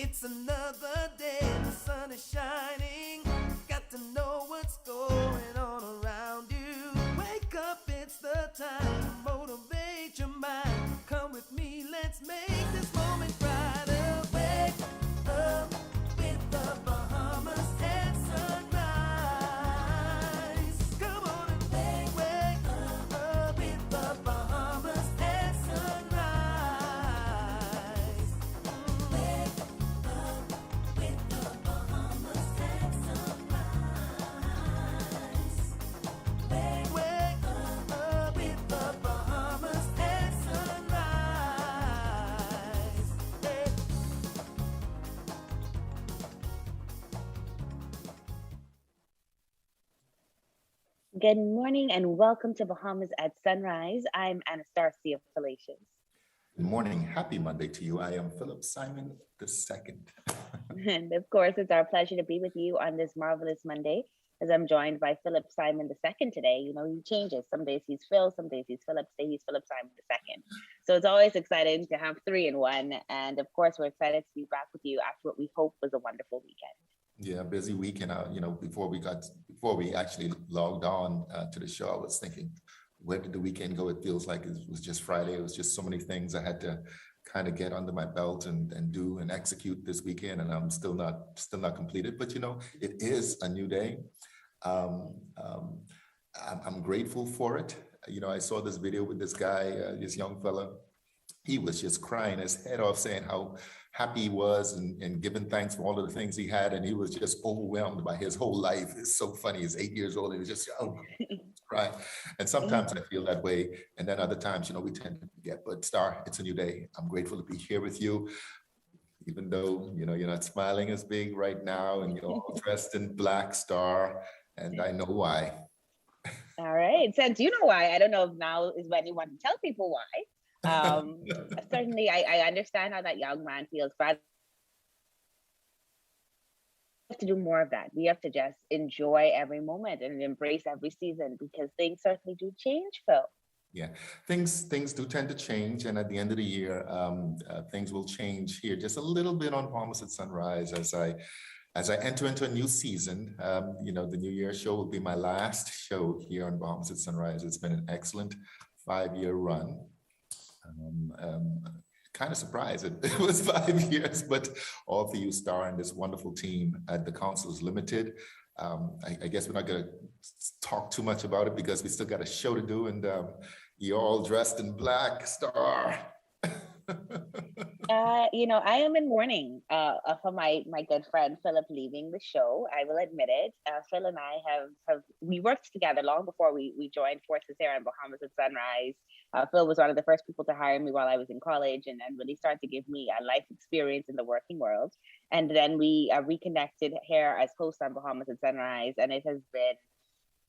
It's another day and the sun is shining. Got to know what's going on around you. Wake up, it's the time to motivate your mind. Come with me, let's make this moment brighter. Wake up with the Bahamas at sunrise. Come on and wake up with the Bahamas at sunrise. Wake up with the Bahamas at sunrise. Wake up with the Bahamas at sunrise. Hey. Good morning and welcome to Bahamas at Sunrise. I'm Anastasia of Fallacious. Good morning. Happy Monday to you. I am Philip Simon II. And of course, it's our pleasure to be with you on this marvelous Monday as I'm joined by Philip Simon II today. You know, he changes. Some days he's Phil, some days he's Philip, today he's Philip Simon II. So it's always exciting to have three in one. And of course, we're excited to be back with you after what we hope was a wonderful weekend. Yeah, busy weekend. Before we actually logged on to the show, I was thinking, where did the weekend go? It feels like it was just Friday. It was just so many things I had to kind of get under my belt and do and execute this weekend, and I'm still not completed. But it is a new day. I'm grateful for it. I saw this video with this guy, this young fella. He was just crying his head off, saying how happy he was and giving thanks for all of the things he had. And he was just overwhelmed by his whole life. It's so funny. He's 8 years old and he's just crying. And sometimes I feel that way. And then other times, we tend to forget. But Star, it's a new day. I'm grateful to be here with you. Even though, you're not smiling as big right now and you're all dressed in black, Star. And I know why. All right. Since you know why, I don't know if now is when you want to tell people why. Certainly, I understand how that young man feels, but we have to do more of that. We have to just enjoy every moment and embrace every season because things certainly do change, Phil. Yeah, things do tend to change, and at the end of the year, things will change here just a little bit on Bahamas at Sunrise as I enter into a new season. The New Year show will be my last show here on Bahamas at Sunrise. It's been an excellent 5-year run. Kind of surprised it was 5 years, but all for you, Star, and this wonderful team at the Councils Limited. I guess we're not going to talk too much about it because we still got a show to do, and you're all dressed in black, Star. I am in mourning for my good friend Philip leaving the show. I will admit it. Phil and I we worked together long before we joined forces here on Bahamas at Sunrise. Phil was one of the first people to hire me while I was in college and really started to give me a life experience in the working world. And then we reconnected here as hosts on Bahamas at Sunrise, and it has been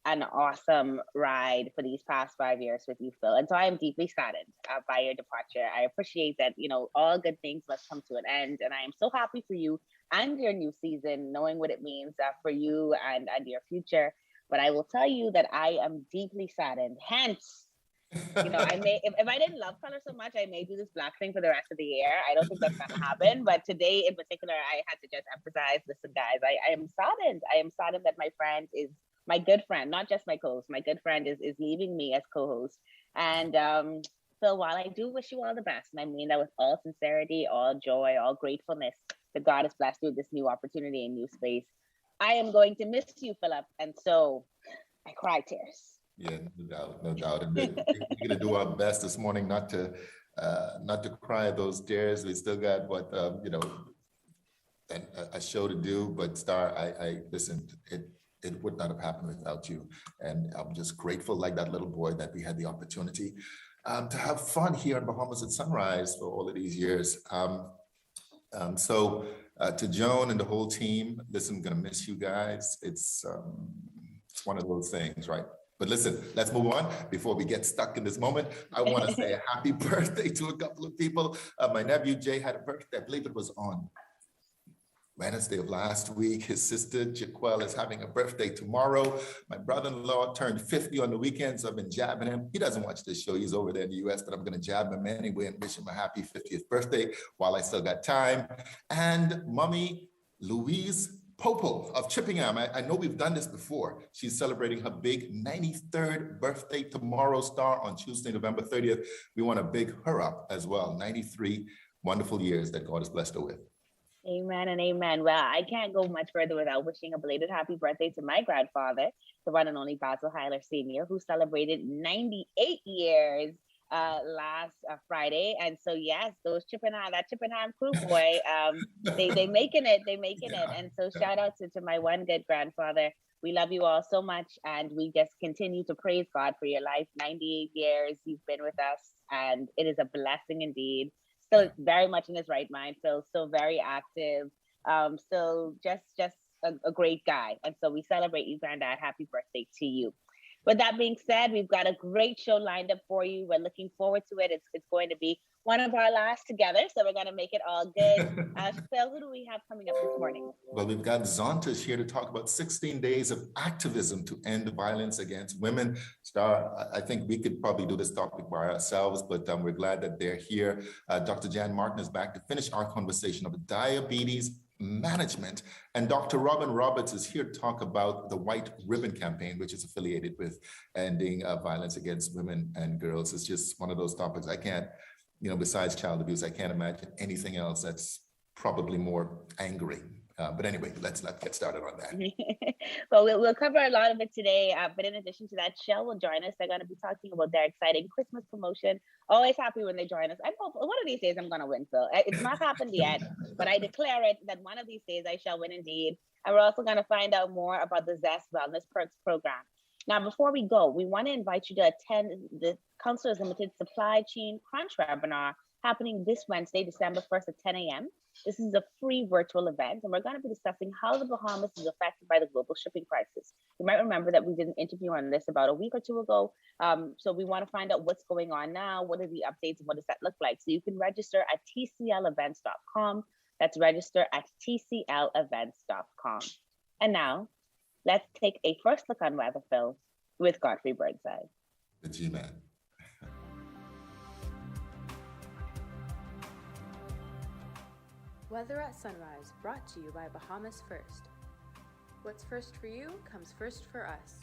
an awesome ride for these past 5 years with you, Phil. And so I am deeply saddened by your departure. I appreciate that, all good things must come to an end. And I am so happy for you and your new season, knowing what it means for you and your future. But I will tell you that I am deeply saddened. Hence, I may, if I didn't love color so much, I may do this black thing for the rest of the year. I don't think that's going to happen. But today in particular, I had to just emphasize, listen, guys, I am saddened. I am saddened that my friend is my good friend, not just my co-host, my good friend is leaving me as co-host. And Phil, while I do wish you all the best, and I mean that with all sincerity, all joy, all gratefulness that God has blessed you with this new opportunity and new space, I am going to miss you, Philip. And so I cry tears. Yeah, no doubt. And we're going to do our best this morning not to cry those tears. We still got a show to do. But Star, I listen. It would not have happened without you. And I'm just grateful, like that little boy, that we had the opportunity to have fun here in Bahamas at Sunrise for all of these years. So to Joan and the whole team, listen, I'm gonna miss you guys. It's one of those things, right? But listen, let's move on before we get stuck in this moment. I wanna say a happy birthday to a couple of people. My nephew Jay had a birthday, I believe it was on Wednesday of last week. His sister Chickpea is having a birthday tomorrow. My brother-in-law turned 50 on the weekend, so I've been jabbing him. He doesn't watch this show. He's over there in the US, but I'm going to jab him anyway and wish him a happy 50th birthday while I still got time. And Mommy Louise Popo of Chickpea. I know we've done this before. She's celebrating her big 93rd birthday tomorrow, star on Tuesday, November 30th. We want to big her up as well. 93 wonderful years that God has blessed her with. Amen and amen. Well, I can't go much further without wishing a belated happy birthday to my grandfather, the one and only Basil Hyler Sr., who celebrated 98 years last Friday. And so, yes, those that Chippenham crew, boy, they making it. And so shout out to my one good grandfather. We love you all so much. And we just continue to praise God for your life. 98 years you've been with us. And it is a blessing indeed. Still very much in his right mind, still very active, still just a great guy. And so we celebrate you, Granddad. Happy birthday to you. With that being said, we've got a great show lined up for you. We're looking forward to it. It's going to be one of our last together, so we're going to make it all good. Phil, who do we have coming up this morning? Well, we've got Zonta here to talk about 16 days of activism to end violence against women. Star, I think we could probably do this topic by ourselves, but we're glad that they're here. Dr. Jan Martin is back to finish our conversation of diabetes management. And Dr. Robin Roberts is here to talk about the White Ribbon Campaign, which is affiliated with ending violence against women and girls. It's just one of those topics I can't, besides child abuse, I can't imagine anything else that's probably more angry. But anyway, let's get started on that. Well, we'll cover a lot of it today. But in addition to that, Shell will join us. They're going to be talking about their exciting Christmas promotion. Always happy when they join us. I hope one of these days I'm going to win, Phil. It's not happened yet, but I declare it that one of these days I shall win indeed. And we're also going to find out more about the Zest Wellness Perks program. Now, before we go, we want to invite you to attend the Counselors Limited Supply Chain Crunch webinar happening this Wednesday, December 1st at 10 a.m. This is a free virtual event, and we're going to be discussing how the Bahamas is affected by the global shipping crisis. You might remember that we did an interview on this about a week or two ago. So we want to find out what's going on now, what are the updates, and what does that look like? So you can register at tclevents.com. That's register at tclevents.com. And now, let's take a first look on weather, Phil, with Godfrey Burnside. The G-Man. Weather at Sunrise, brought to you by Bahamas First. What's first for you comes first for us.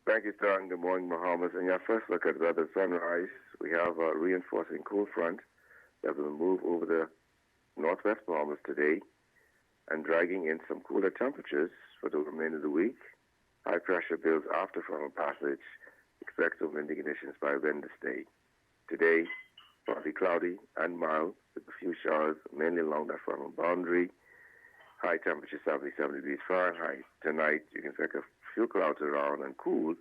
Thank you, Star, and good morning, Bahamas. In your first look at weather sunrise, we have a reinforcing cold front that will move over the northwest Bahamas today and dragging in some cooler temperatures for the remainder of the week. High pressure builds after frontal passage. Expect some windy conditions by Wednesday. Today, partly cloudy and mild with a few showers mainly along that frontal boundary. High temperature 77 degrees Fahrenheit. Tonight, you can expect a few clouds around and cool.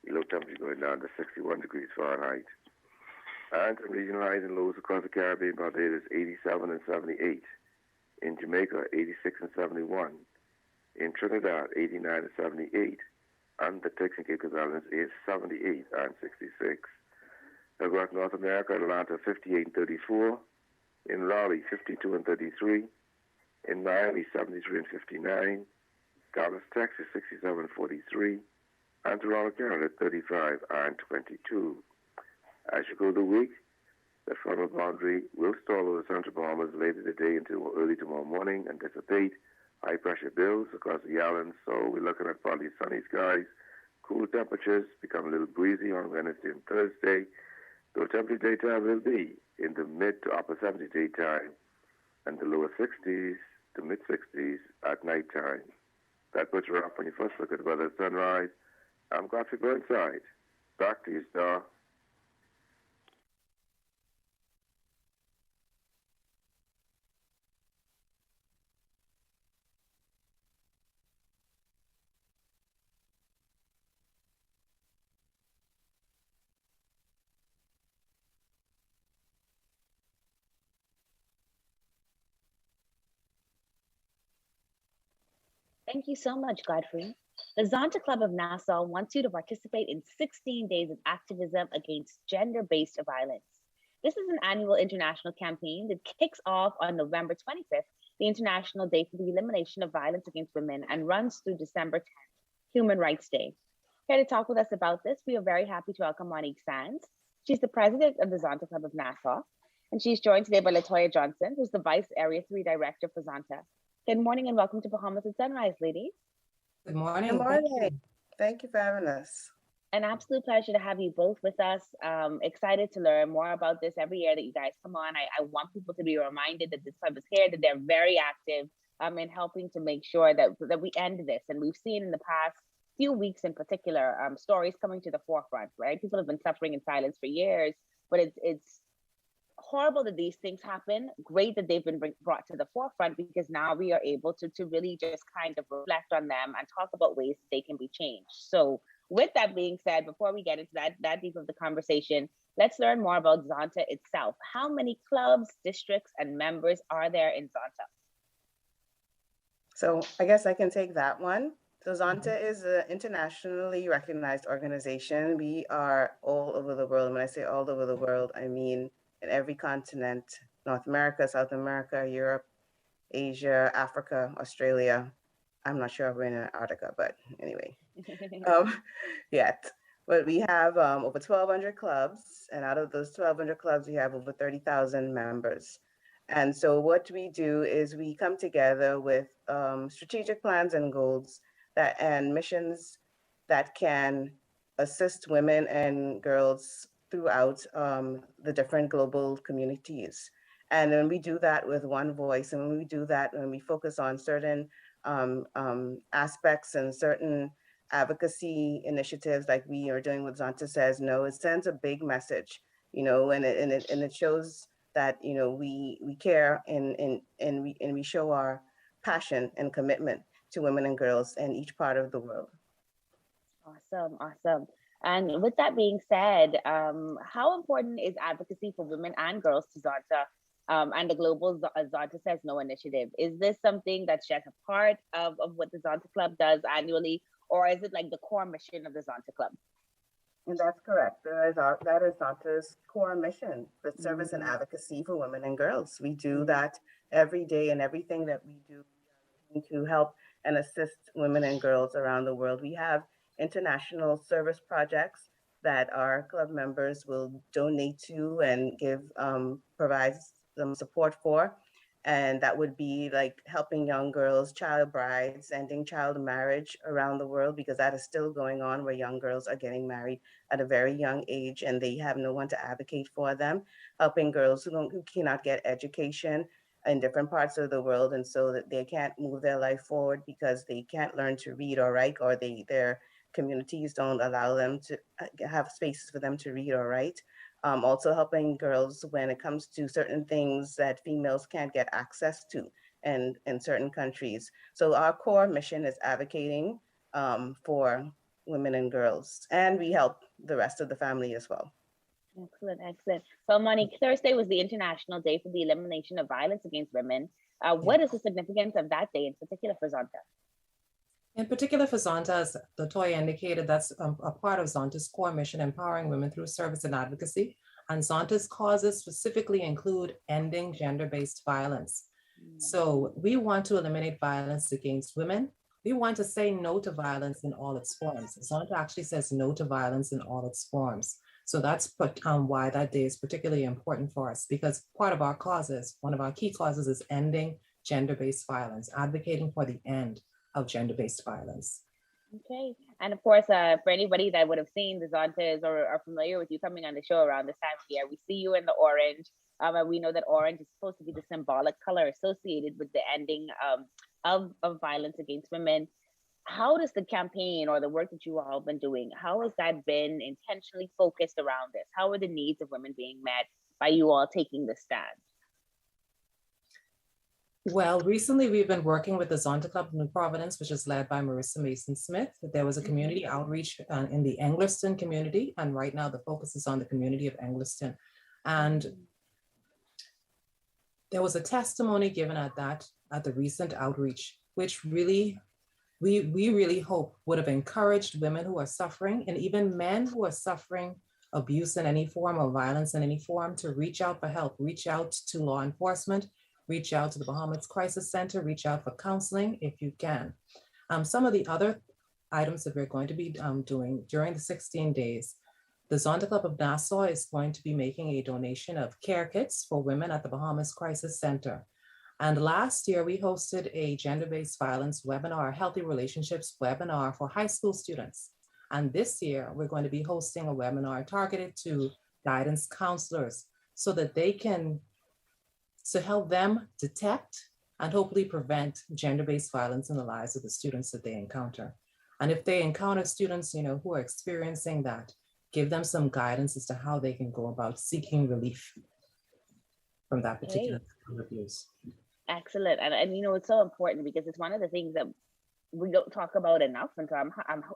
The low temperature going down to 61 degrees Fahrenheit. And some regional highs and lows across the Caribbean, Barbados 87 and 78. In Jamaica, 86 and 71. In Trinidad, 89 and 78. And the Turks and Caicos Islands is 78 and 66. Across North America, Atlanta, 58 and 34. In Raleigh, 52 and 33. In Miami, 73 and 59. Dallas, Texas, 67 and 43. And Toronto, Canada, 35 and 22. As you go the week, the frontal boundary will stall over the central Bahamas later today until early tomorrow morning and dissipate. High pressure builds across the island, so we're looking at partly sunny skies. Cool temperatures become a little breezy on Wednesday and Thursday. Low temperature daytime will be in the mid to upper 70s daytime and the lower 60s to mid 60s at nighttime. That puts you up when you first look at the weather at sunrise. I'm Godfrey Burnside. Back to you, Star. Thank you so much, Godfrey. The Zonta Club of Nassau wants you to participate in 16 days of activism against gender-based violence. This is an annual international campaign that kicks off on November 25th, the International Day for the Elimination of Violence Against Women, and runs through December 10th, Human Rights Day. Here to talk with us about this, we are very happy to welcome Monique Sands. She's the president of the Zonta Club of Nassau, and she's joined today by LaToya Johnson, who's the Vice Area 3 Director for Zonta. Good morning and welcome to Bahamas at Sunrise, ladies. Good morning. Good morning. Thank you for having us. An absolute pleasure to have you both with us. Excited to learn more about this every year that you guys come on. I want people to be reminded that this club is here, that they're very active in helping to make sure that we end this. And we've seen in the past few weeks in particular, stories coming to the forefront, right? People have been suffering in silence for years, but it's horrible that these things happen. Great that they've been brought to the forefront, because now we are able to really just kind of reflect on them and talk about ways that they can be changed. So with that being said, before we get into that deep of the conversation, let's learn more about Zonta itself. How many clubs, districts, and members are there in Zonta? So I guess I can take that one. So Zonta is an internationally recognized organization. We are all over the world. When I say all over the world, I mean in every continent: North America, South America, Europe, Asia, Africa, Australia. I'm not sure if we're in Antarctica, but anyway. Yet. But we have over 1,200 clubs, and out of those 1,200 clubs, we have over 30,000 members. And so what we do is we come together with strategic plans and goals and missions that can assist women and girls throughout the different global communities. And when we do that with one voice, and when we do that, when we focus on certain aspects and certain advocacy initiatives like we are doing with Zonta Says No, it sends a big message, and it shows that we care and we show our passion and commitment to women and girls in each part of the world. Awesome. And with that being said, how important is advocacy for women and girls to Zonta and the global Zonta Says No initiative? Is this something that's just a part of what the Zonta Club does annually, or is it like the core mission of the Zonta Club? And that's correct. That is Zonta's core mission, the service and advocacy for women and girls. We do that every day, and everything that we do to help and assist women and girls around the world. We have international service projects that our club members will donate to and provide some support for. And that would be like helping young girls, child brides, ending child marriage around the world, because that is still going on, where young girls are getting married at a very young age and they have no one to advocate for them. Helping girls who cannot get education in different parts of the world, and so that they can't move their life forward because they can't learn to read or write, or their communities don't allow them to have spaces for them to read or write. Also helping girls when it comes to certain things that females can't get access to in certain countries. So our core mission is advocating for women and girls, and we help the rest of the family as well. Excellent. So Monique, Thursday was the International Day for the Elimination of Violence Against Women. What is the significance of that day in particular for Zonta? In particular for Zonta, as LaToya indicated, that's a part of Zonta's core mission, empowering women through service and advocacy. And Zonta's causes specifically include ending gender-based violence. So we want to eliminate violence against women. We want to say no to violence in all its forms. Zonta actually says no to violence in all its forms. So that's why that day is particularly important for us, because part of our causes, one of our key causes, is ending gender-based violence, advocating for the end of gender-based violence. Okay. And of course, for anybody that would have seen the Zontas or are familiar with you coming on the show around this time of year, we see you in the orange. And we know that orange is supposed to be the symbolic color associated with the ending of violence against women. How does the campaign or the work that you all have been doing, how has that been intentionally focused around this? How are the needs of women being met by you all taking this stand? Well, recently we've been working with the Zonta Club of New Providence, which is led by Marissa Mason-Smith. There was a community outreach in the Engliston community, and right now the focus is on the community of Engliston. And there was a testimony given at the recent outreach, which really we really hope would have encouraged women who are suffering and even men who are suffering abuse in any form or violence in any form to reach out for help, reach out to law enforcement, reach out to the Bahamas Crisis Center, reach out for counseling if you can. Some of the other items that we're going to be doing during the 16 days, the Zonta Club of Nassau is going to be making a donation of care kits for women at the Bahamas Crisis Center. And last year, we hosted a gender-based violence webinar, healthy relationships webinar for high school students. And this year, we're going to be hosting a webinar targeted to guidance counselors so that they can, to help them detect and hopefully prevent gender-based violence in the lives of the students that they encounter. And if they encounter students, who are experiencing that, give them some guidance as to how they can go about seeking relief from that particular abuse. Excellent. And it's so important because it's one of the things that we don't talk about enough. And so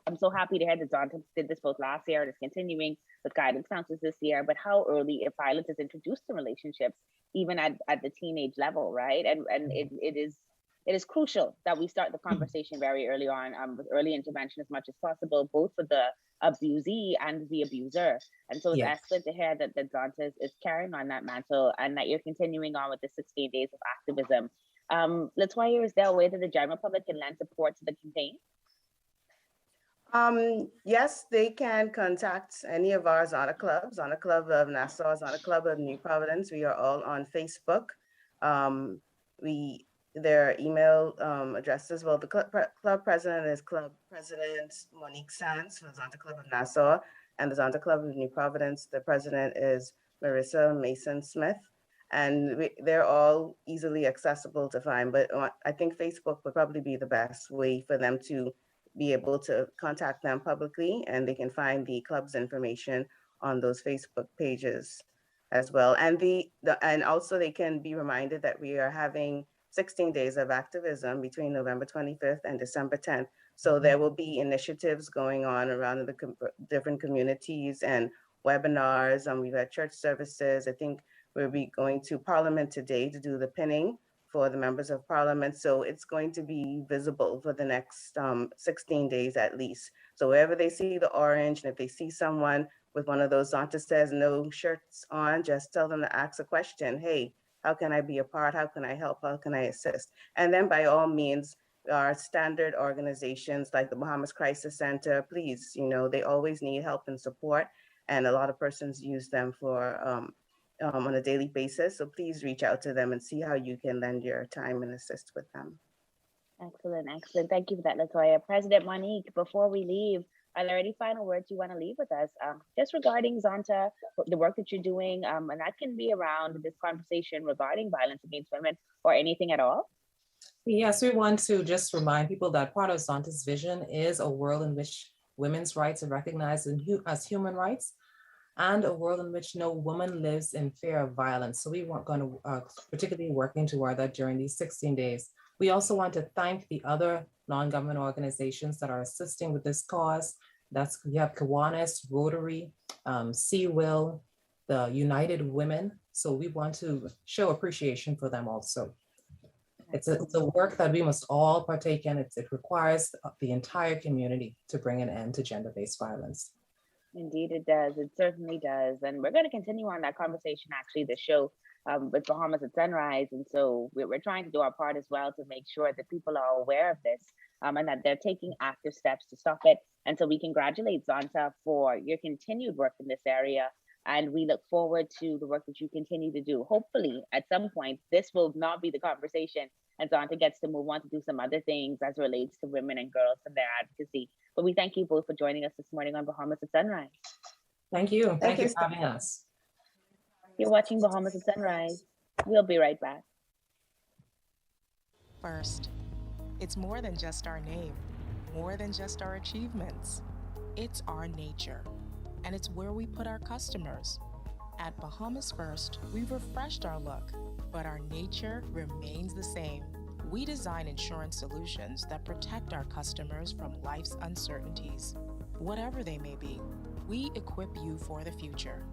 I'm so happy to hear that Zonta did this both last year and is continuing with guidance counselors this year, but how early if violence is introduced in relationships, even at the teenage level, right? And it is crucial that we start the conversation very early on with early intervention as much as possible, both for the abusee and the abuser. And so it's excellent to hear that Zonta is carrying on that mantle and that you're continuing on with the 16 days of activism. LaToya, is there a way that the general public can lend support to the campaign? Yes, they can contact any of our Zonta clubs, Zonta Club of Nassau, Zonta Club of New Providence. We are all on Facebook. Their email addresses, well, the club president is Club President Monique Sands for the Zonta Club of Nassau, and the Zonta Club of New Providence, the president is Marissa Mason Smith. And they're all easily accessible to find, but I think Facebook would probably be the best way for them to be able to contact them publicly, and they can find the club's information on those Facebook pages as well. And and also they can be reminded that we are having 16 days of activism between November 25th and December 10th. So there will be initiatives going on around the different communities and webinars. We've had church services. I think we'll be going to Parliament today to do the pinning for the members of Parliament. So it's going to be visible for the next 16 days at least. So wherever they see the orange, and if they see someone with one of those Zonta says no shirts on, just tell them to ask a question. Hey, how can I be a part? How can I help? How can I assist? And then by all means, our standard organizations like the Bahamas Crisis Center, please, they always need help and support. And a lot of persons use them for on a daily basis. So please reach out to them and see how you can lend your time and assist with them. Excellent, excellent. Thank you for that, LaToya. President Monique, before we leave, are there any final words you want to leave with us just regarding Zonta, the work that you're doing, and that can be around this conversation regarding violence against women or anything at all? Yes, we want to just remind people that part of Zonta's vision is a world in which women's rights are recognized as human rights, and a world in which no woman lives in fear of violence. So we weren't going to particularly working toward that during these 16 days. We also want to thank the other non-government organizations that are assisting with this cause. We have Kiwanis, Rotary, Will, the United Women. So we want to show appreciation for them also. It's a work that we must all partake in. It requires the entire community to bring an end to gender-based violence. Indeed, it does. It certainly does. And we're going to continue on that conversation, actually, the show with Bahamas at Sunrise. And so we're trying to do our part as well to make sure that people are aware of this and that they're taking active steps to stop it. And so we congratulate Zonta for your continued work in this area. And we look forward to the work that you continue to do. Hopefully, at some point, this will not be the conversation and Zonta gets to move on to do some other things as relates to women and girls and their advocacy. But we thank you both for joining us this morning on Bahamas at Sunrise. Thank you. Thank you for having us. You're watching Bahamas at Sunrise. We'll be right back. First, it's more than just our name, more than just our achievements. It's our nature, and it's where we put our customers. At Bahamas First, we've refreshed our look, but our nature remains the same. We design insurance solutions that protect our customers from life's uncertainties. Whatever they may be, we equip you for the future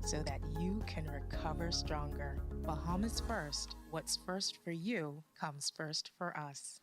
so that you can recover stronger. Bahamas First, what's first for you comes first for us.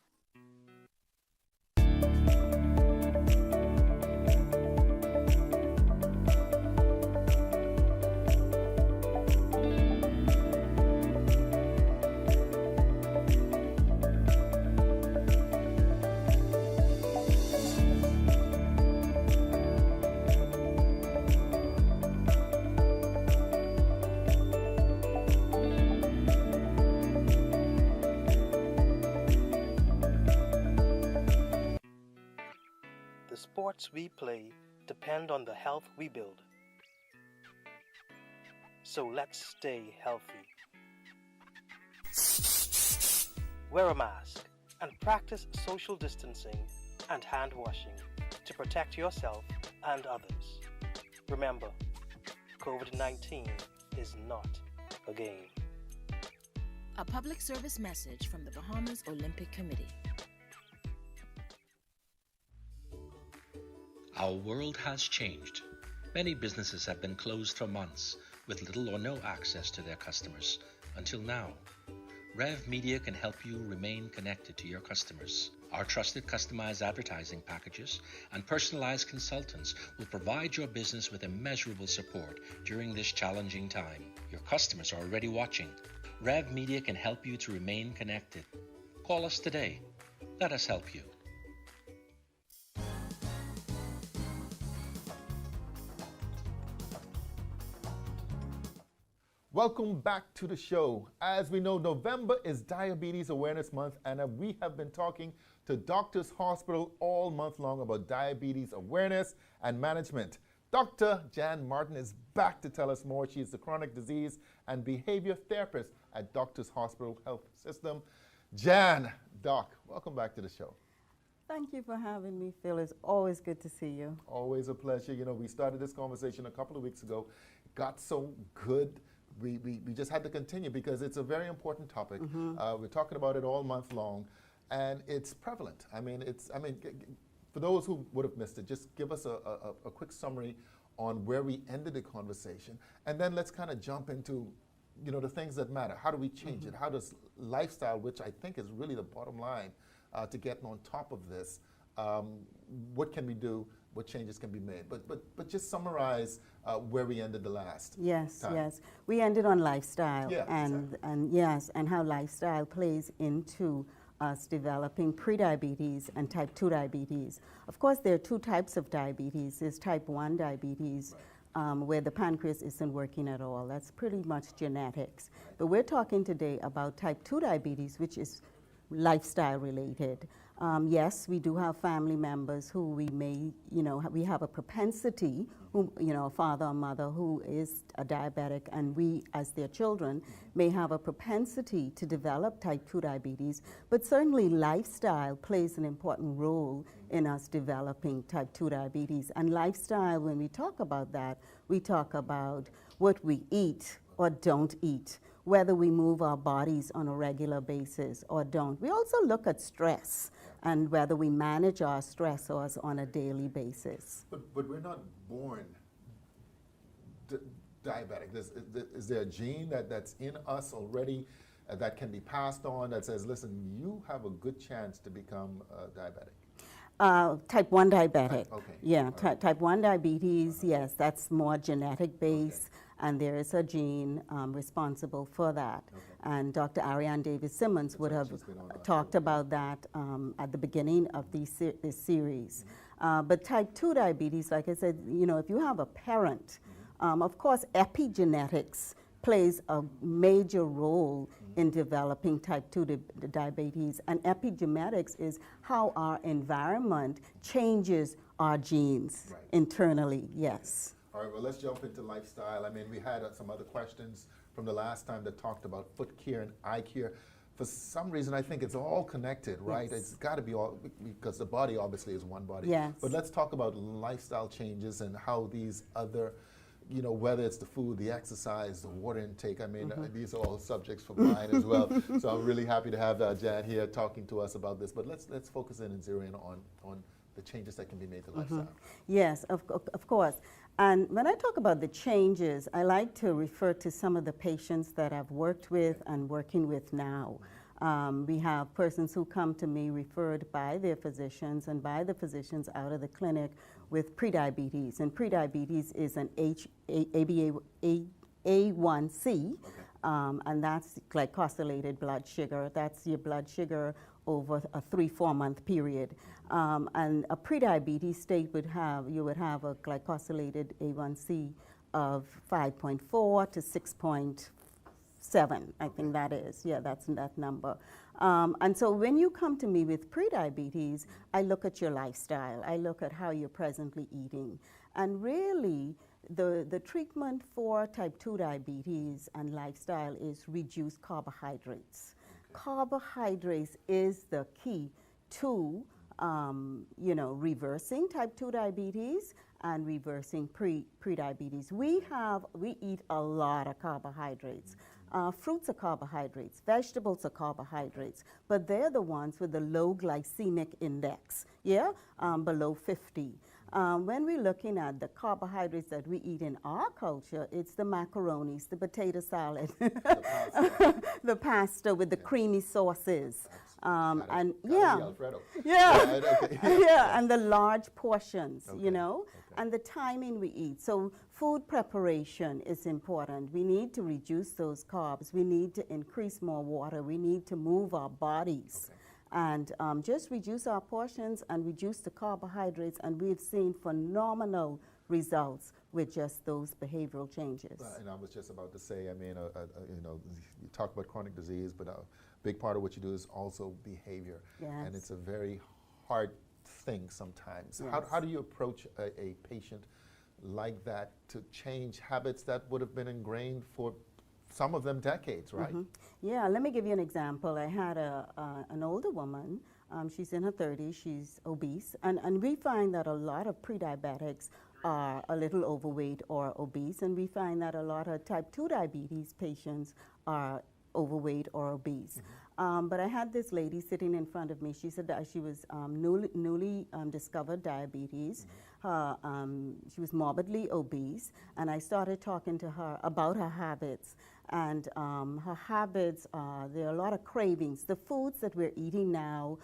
The sports we play depend on the health we build. So let's stay healthy. Wear a mask and practice social distancing and hand washing to protect yourself and others. Remember, COVID-19 is not a game. A public service message from the Bahamas Olympic Committee. Our world has changed. Many businesses have been closed for months with little or no access to their customers until now. Rev Media can help you remain connected to your customers. Our trusted customized advertising packages and personalized consultants will provide your business with immeasurable support during this challenging time. Your customers are already watching. Rev Media can help you to remain connected. Call us today. Let us help you. Welcome back to the show. As we know, November is Diabetes Awareness Month, and we have been talking to Doctors Hospital all month long about diabetes awareness and management. Dr. Jan Martin is back to tell us more. She is the chronic disease and behavior therapist at Doctors Hospital Health System. Jan, Doc, welcome back to the show. Thank you for having me, Phil. It's always good to see you. Always a pleasure. You know, we started this conversation a couple of weeks ago. It got so good. We just had to continue because it's a very important topic. We're talking about it all month long, and it's prevalent. For those who would have missed it, just give us a quick summary on where we ended the conversation, and then let's kind of jump into, you know, the things that matter. How do we change it? How does lifestyle, which I think is really the bottom line, to get on top of this, what can we do? What changes can be made? But just summarize where we ended the last time. Yes. We ended on lifestyle, Yeah, and how lifestyle plays into us developing prediabetes and type 2 diabetes. Of course, there are two types of diabetes. There's type 1 diabetes, where the pancreas isn't working at all. That's pretty much genetics. But we're talking today about type 2 diabetes, which is lifestyle related. Yes, we do have family members who we may, we have a propensity, a father or mother who is a diabetic, and we, as their children, may have a propensity to develop type 2 diabetes, but certainly lifestyle plays an important role in us developing type 2 diabetes. And lifestyle, when we talk about that, we talk about what we eat or don't eat, whether we move our bodies on a regular basis or don't. We also look at stress and whether we manage our stressors on a daily basis. But we're not born diabetic. Is there a gene that's in us already that can be passed on that says, listen, you have a good chance to become diabetic? Type 1 diabetic. Okay. Yeah, type 1 diabetes, yes, that's more genetic based. Okay. And there is a gene responsible for that. Okay. And Dr. Ariane Davis-Simmons would have talked about that at the beginning of this series. But type 2 diabetes, like I said, if you have a parent, of course, epigenetics plays a major role in developing type 2 diabetes. And epigenetics is how our environment changes our genes internally, yes. All right, well, let's jump into lifestyle. I mean, we had some other questions from the last time that talked about foot care and eye care. For some reason, I think it's all connected, right? Yes. It's got to be all, because the body obviously is one body. Yes. But let's talk about lifestyle changes and how these other, whether it's the food, the exercise, the water intake, I mean, these are all subjects for mine as well. So I'm really happy to have Jan here talking to us about this. But let's focus in and zero in on the changes that can be made to lifestyle. Yes, of course. And when I talk about the changes, I like to refer to some of the patients that I've worked with and working with now. We have persons who come to me referred by their physicians and by the physicians out of the clinic with prediabetes. And prediabetes is an A1C, and that's glycosylated blood sugar. That's your blood sugar over a 3-4 month period. And a prediabetes state would have, you would have a glycosylated A1C of 5.4 to 6.7, I think that is. Yeah, that's that number. And so when you come to me with prediabetes, I look at your lifestyle. I look at how you're presently eating. And really, the treatment for type 2 diabetes and lifestyle is reduced carbohydrates. Carbohydrates is the key to reversing type 2 diabetes and reversing prediabetes. We eat a lot of carbohydrates. Fruits are carbohydrates, vegetables are carbohydrates, but they're the ones with the low glycemic index, below 50. When we're looking at the carbohydrates that we eat in our culture, it's the macaronis, the potato salad, the pasta with the creamy sauces. And and the large portions, and the timing we eat. So food preparation is important. We need to reduce those carbs. We need to increase more water. We need to move our bodies. And just reduce our portions and reduce the carbohydrates, and we've seen phenomenal results with just those behavioral changes. And I was just about to say, I mean, you talk about chronic disease, but a big part of what you do is also behavior. Yes. And it's a very hard thing sometimes. Yes. How do you approach a patient like that to change habits that would have been ingrained for some of them decades, right? Yeah, let me give you an example. I had an older woman, she's in her 30s, she's obese, and we find that a lot of pre-diabetics are a little overweight or obese, and we find that a lot of type 2 diabetes patients are overweight or obese. But I had this lady sitting in front of me. She said that she was newly discovered diabetes. She was morbidly obese, and I started talking to her about her habits. And her habits, there are a lot of cravings. The foods that we're eating now,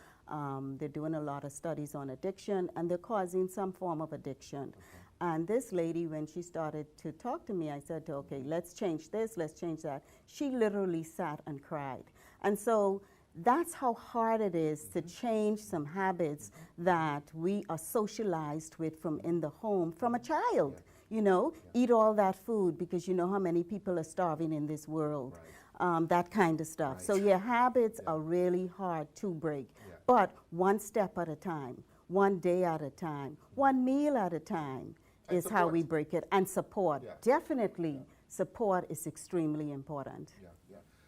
they're doing a lot of studies on addiction, and they're causing some form of addiction. And this lady, when she started to talk to me, I said to her, okay, let's change this, let's change that. She literally sat and cried. And so that's how hard it is to change some habits that we are socialized with from in the home from a child. Eat all that food because you know how many people are starving in this world, that kind of stuff. So your habits are really hard to break, but one step at a time, one day at a time, one meal at a time is how we break it. And support, definitely support is extremely important.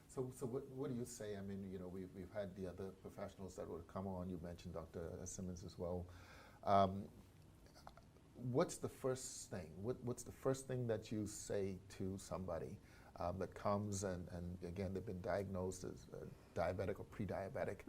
So what do you say? I mean, we've had the other professionals that would come on. You mentioned Dr. Simmons as well. What's the first thing? What's the first thing that you say to somebody that comes and again, they've been diagnosed as diabetic or pre-diabetic?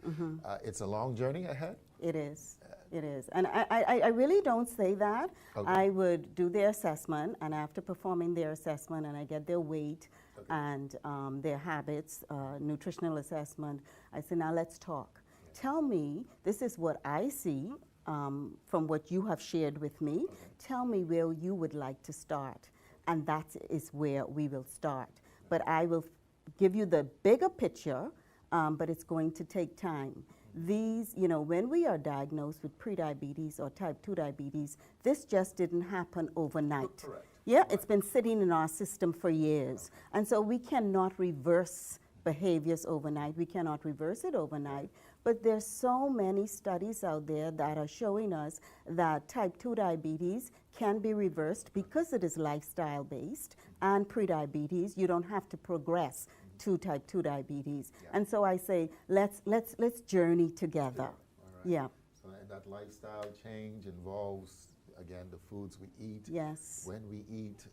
It's a long journey ahead? It is. It is. And I really don't say that. I would do their assessment, and after performing their assessment and I get their weight and their habits, nutritional assessment, I say, now let's talk. Tell me, this is what I see from what you have shared with me. Tell me where you would like to start. And that is where we will start. But I will give you the bigger picture, but it's going to take time. These, when we are diagnosed with prediabetes or type 2 diabetes, this just didn't happen overnight. It's been sitting in our system for years. And so we cannot reverse behaviors overnight. We cannot reverse it overnight. But there's so many studies out there that are showing us that type 2 diabetes can be reversed because it is lifestyle based, and prediabetes, you don't have to progress to type 2 diabetes. And so I say, let's journey together. So that lifestyle change involves, again, the foods we eat, when we eat,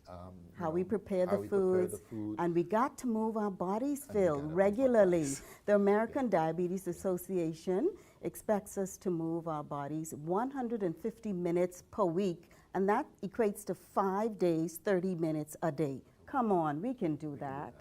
how we prepare the foods, and we got to move our bodies, Phil, regularly. The American Diabetes Association expects us to move our bodies 150 minutes per week, and that equates to 5 days, 30 minutes a day. Come on, we can do that.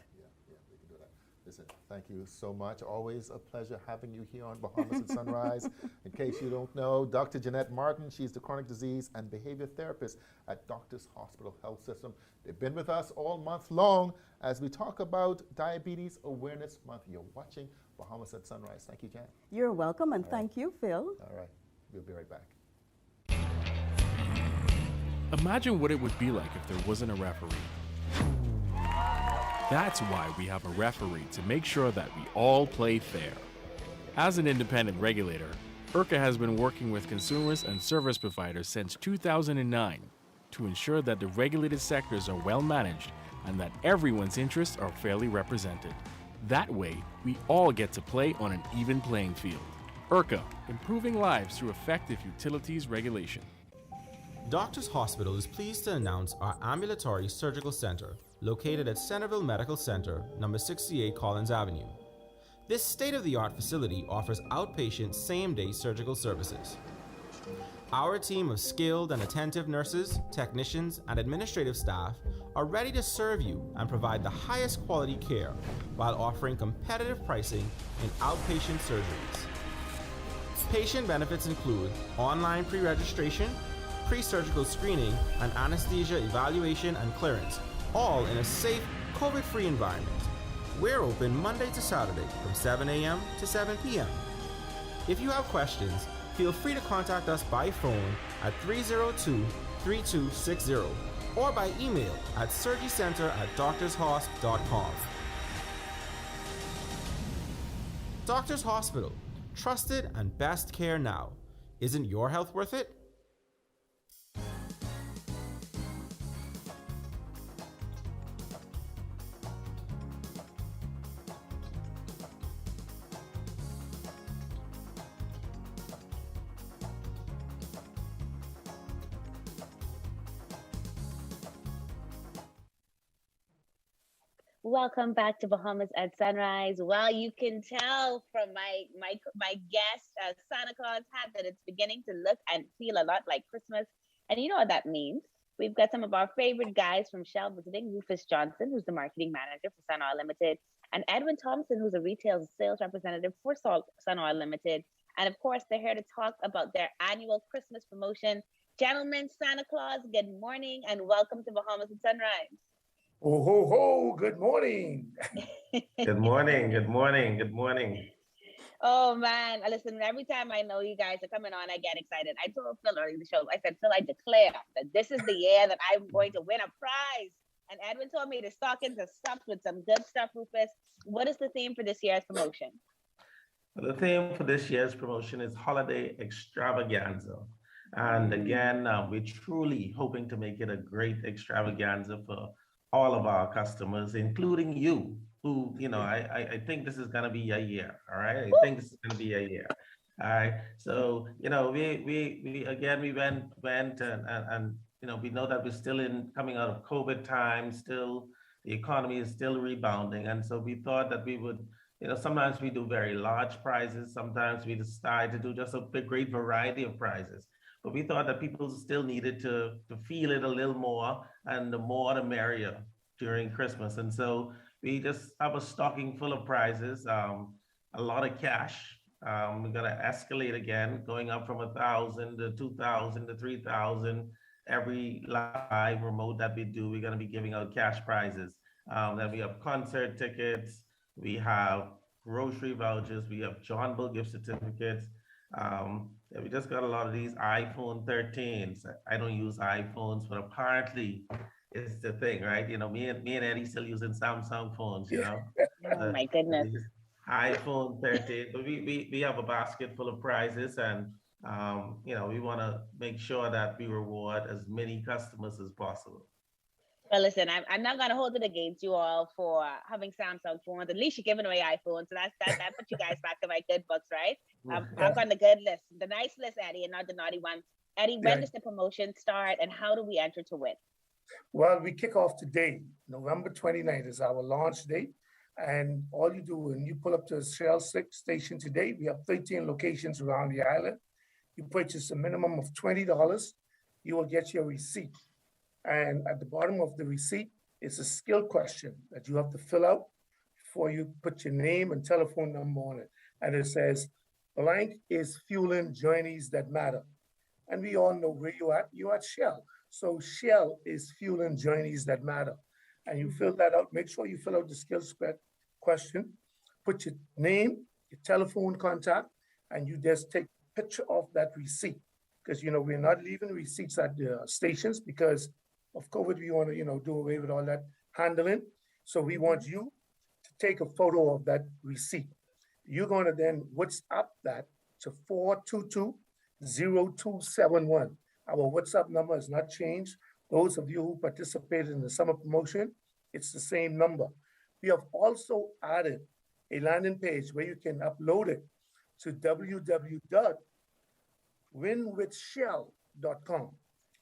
We can do that. Listen. Thank you so much. Always a pleasure having you here on Bahamas at Sunrise. In case you don't know, Dr. Jeanette Martin, she's the chronic disease and behavior therapist at Doctors Hospital Health System. They've been with us all month long as we talk about Diabetes Awareness Month. You're watching Bahamas at Sunrise. Thank you, Jan. You're welcome, and thank you, Phil. All right, we'll be right back. Imagine what it would be like if there wasn't a referee. That's why we have a referee, to make sure that we all play fair. As an independent regulator, IRCA has been working with consumers and service providers since 2009 to ensure that the regulated sectors are well managed and that everyone's interests are fairly represented. That way, we all get to play on an even playing field. IRCA, improving lives through effective utilities regulation. Doctors Hospital is pleased to announce our ambulatory surgical center located at Centerville Medical Center, number 68 Collins Avenue. This state-of-the-art facility offers outpatient same-day surgical services. Our team of skilled and attentive nurses, technicians, and administrative staff are ready to serve you and provide the highest quality care while offering competitive pricing in outpatient surgeries. Patient benefits include online pre-registration, pre-surgical screening, and anesthesia evaluation and clearance, all in a safe, COVID-free environment. We're open Monday to Saturday from 7 a.m. to 7 p.m. If you have questions, feel free to contact us by phone at 302-3260 or by email at surgerycenter@doctorshosp.com. Doctors Hospital, trusted and best care now. Isn't your health worth it? Welcome back to Bahamas at Sunrise. Well, you can tell from my guest Santa Claus hat that it's beginning to look and feel a lot like Christmas. And you know what that means. We've got some of our favorite guys from Shell visiting: Rufus Johnson, who's the marketing manager for Sun Oil Limited, and Edwin Thompson, who's a retail sales representative for Sun Oil Limited. And of course, they're here to talk about their annual Christmas promotion. Gentlemen, Santa Claus, good morning and welcome to Bahamas at Sunrise. Oh, ho, ho, good morning. Good morning, good morning, good morning. Oh man, listen, every time I know you guys are coming on, I get excited. I told Phil earlier in the show, I said, Phil, I declare that this is the year that I'm going to win a prize. And Edwin told me to stock into stuffed with some good stuff, Rufus. What is the theme for this year's promotion? The theme for this year's promotion is Holiday Extravaganza. And again, we're truly hoping to make it a great extravaganza for all of our customers, including you, who, you know, I think this is going to be a year. All right. I think this is going to be a year. All right. So, you know, we went and, you know, we know that we're still coming out of COVID time, still the economy is still rebounding. And so we thought that we would, you know, sometimes we do very large prizes. Sometimes we decide to do just a great variety of prizes. But we thought that people still needed to feel it a little more, and the more the merrier during Christmas. And so we just have a stocking full of prizes, a lot of cash. We're gonna escalate again, going up from 1,000 to 2,000 to 3,000. Every live remote that we do, we're gonna be giving out cash prizes. Then we have concert tickets, we have grocery vouchers, we have John Bull gift certificates. We just got a lot of these iPhone 13s. I don't use iPhones, but apparently it's the thing, right? You know, me and Eddie still using Samsung phones, you know? Oh my goodness. iPhone 13, but we have a basket full of prizes, and you know, we want to make sure that we reward as many customers as possible. Well, listen, I'm not going to hold it against you all for having Samsung phones. At least you're giving away iPhones. So that puts you guys back to my good books, right? Back on the good list, the nice list, Eddie, and not the naughty ones. Eddie, when does the promotion start and how do we enter to win? Well, we kick off today. November 29th is our launch date. And all you do when you pull up to the Shell station today, we have 13 locations around the island. You purchase a minimum of $20, you will get your receipt. And at the bottom of the receipt is a skill question that you have to fill out for you, put your name and telephone number on it. And it says, blank is fueling journeys that matter. And we all know where you at. You're at Shell. So Shell is fueling journeys that matter. And you fill that out. Make sure you fill out the skills spec question. Put your name, your telephone contact, and you just take a picture of that receipt. Because, you know, we're not leaving receipts at the stations because of COVID. We want to, you know, do away with all that handling. So we want you to take a photo of that receipt. You're going to then WhatsApp that to 422-0271. Our WhatsApp number has not changed. Those of you who participated in the summer promotion, it's the same number. We have also added a landing page where you can upload it to www.winwithshell.com.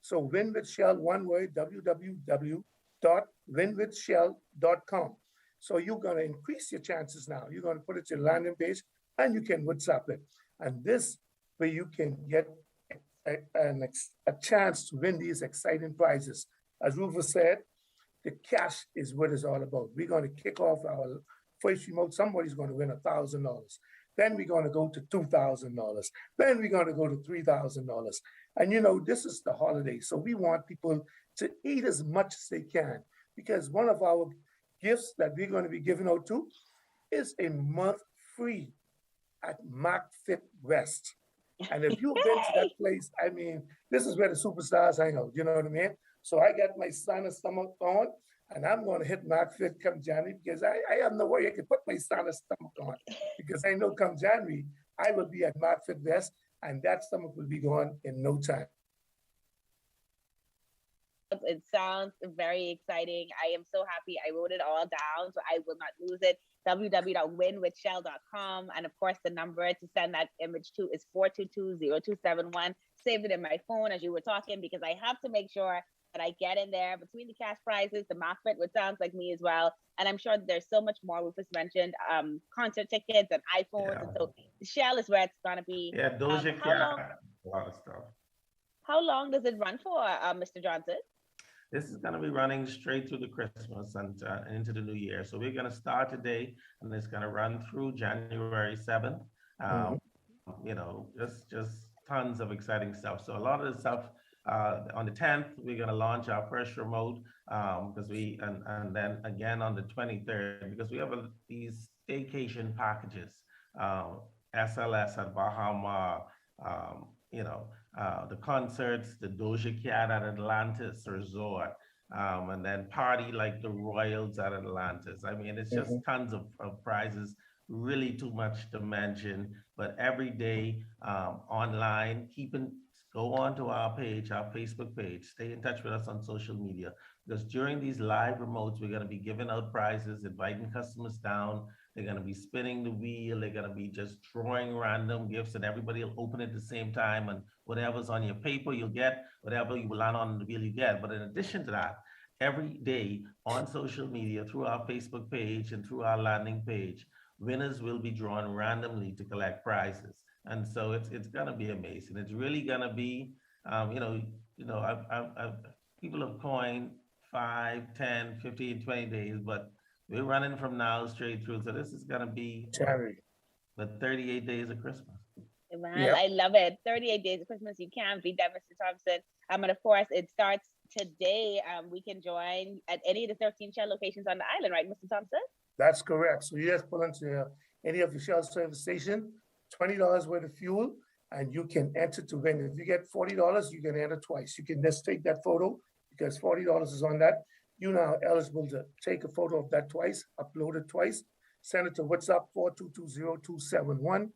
So win with Shell, one word, www.winwithshell.com. So you're going to increase your chances now. You're going to put it to your landing page and you can WhatsApp it. And this way you can get a chance to win these exciting prizes. As Rufus said, the cash is what it's all about. We're going to kick off our first remote. Somebody's going to win $1,000. Then we're going to go to $2,000. Then we're going to go to $3,000. And you know, this is the holiday. So we want people to eat as much as they can, because one of our gifts that we're going to be giving out to is a month free at MacFit West. And if you've been to that place, I mean, this is where the superstars hang out, you know what I mean? So I got my Santa stomach on, and I'm going to hit MacFit come January, because I have no way I can put my Santa stomach on, because I know come January, I will be at MacFit West, and that stomach will be gone in no time. It sounds very exciting. I am so happy. I wrote it all down so I will not lose it. www.winwithshell.com. And of course, the number to send that image to is 422-0271. Saved it in my phone as you were talking, because I have to make sure that I get in there between the cash prizes, the MacFit, which sounds like me as well. And I'm sure there's so much more. Rufus mentioned concert tickets and iPhones. Yeah. And so Shell is where it's going to be. Yeah, Doja Cat, a lot of stuff. How long does it run for, Mr. Johnson? This is going to be running straight through the Christmas and into the new year. So we're going to start today, and it's going to run through January 7th. You know, just tons of exciting stuff. So a lot of the stuff on the 10th, we're going to launch our first remote because and then again on the 23rd, because we have these staycation packages, SLS at Bahamas, you know, the concerts, the Doja Cat at Atlantis Resort, and then party like the Royals at Atlantis. I mean, it's just tons of prizes, really too much to mention, but every day online, go on to our page, our Facebook page, stay in touch with us on social media, because during these live remotes, we're going to be giving out prizes, inviting customers down. They're going to be spinning the wheel. They're going to be just drawing random gifts, and everybody will open it at the same time. And whatever's on your paper, you'll get. Whatever you land on the wheel, you get. But in addition to that, every day on social media, through our Facebook page and through our landing page, winners will be drawn randomly to collect prizes. And so it's going to be amazing. It's really going to be, people have coined 5, 10, 15, 20 days, but we're running from now straight through. So this is going to be the 38 days of Christmas. Man, yep. I love it. 38 days of Christmas. You can't beat that, Mr. Thompson. And of course, it starts today. We can join at any of the 13 Shell locations on the island, right, Mr. Thompson? That's correct. So you just pull into any of the Shell service station, $20 worth of fuel, and you can enter to win. If you get $40, you can enter twice. You can just take that photo, because $40 is on that. You're now eligible to take a photo of that twice, upload it twice, send it to WhatsApp 422-0271.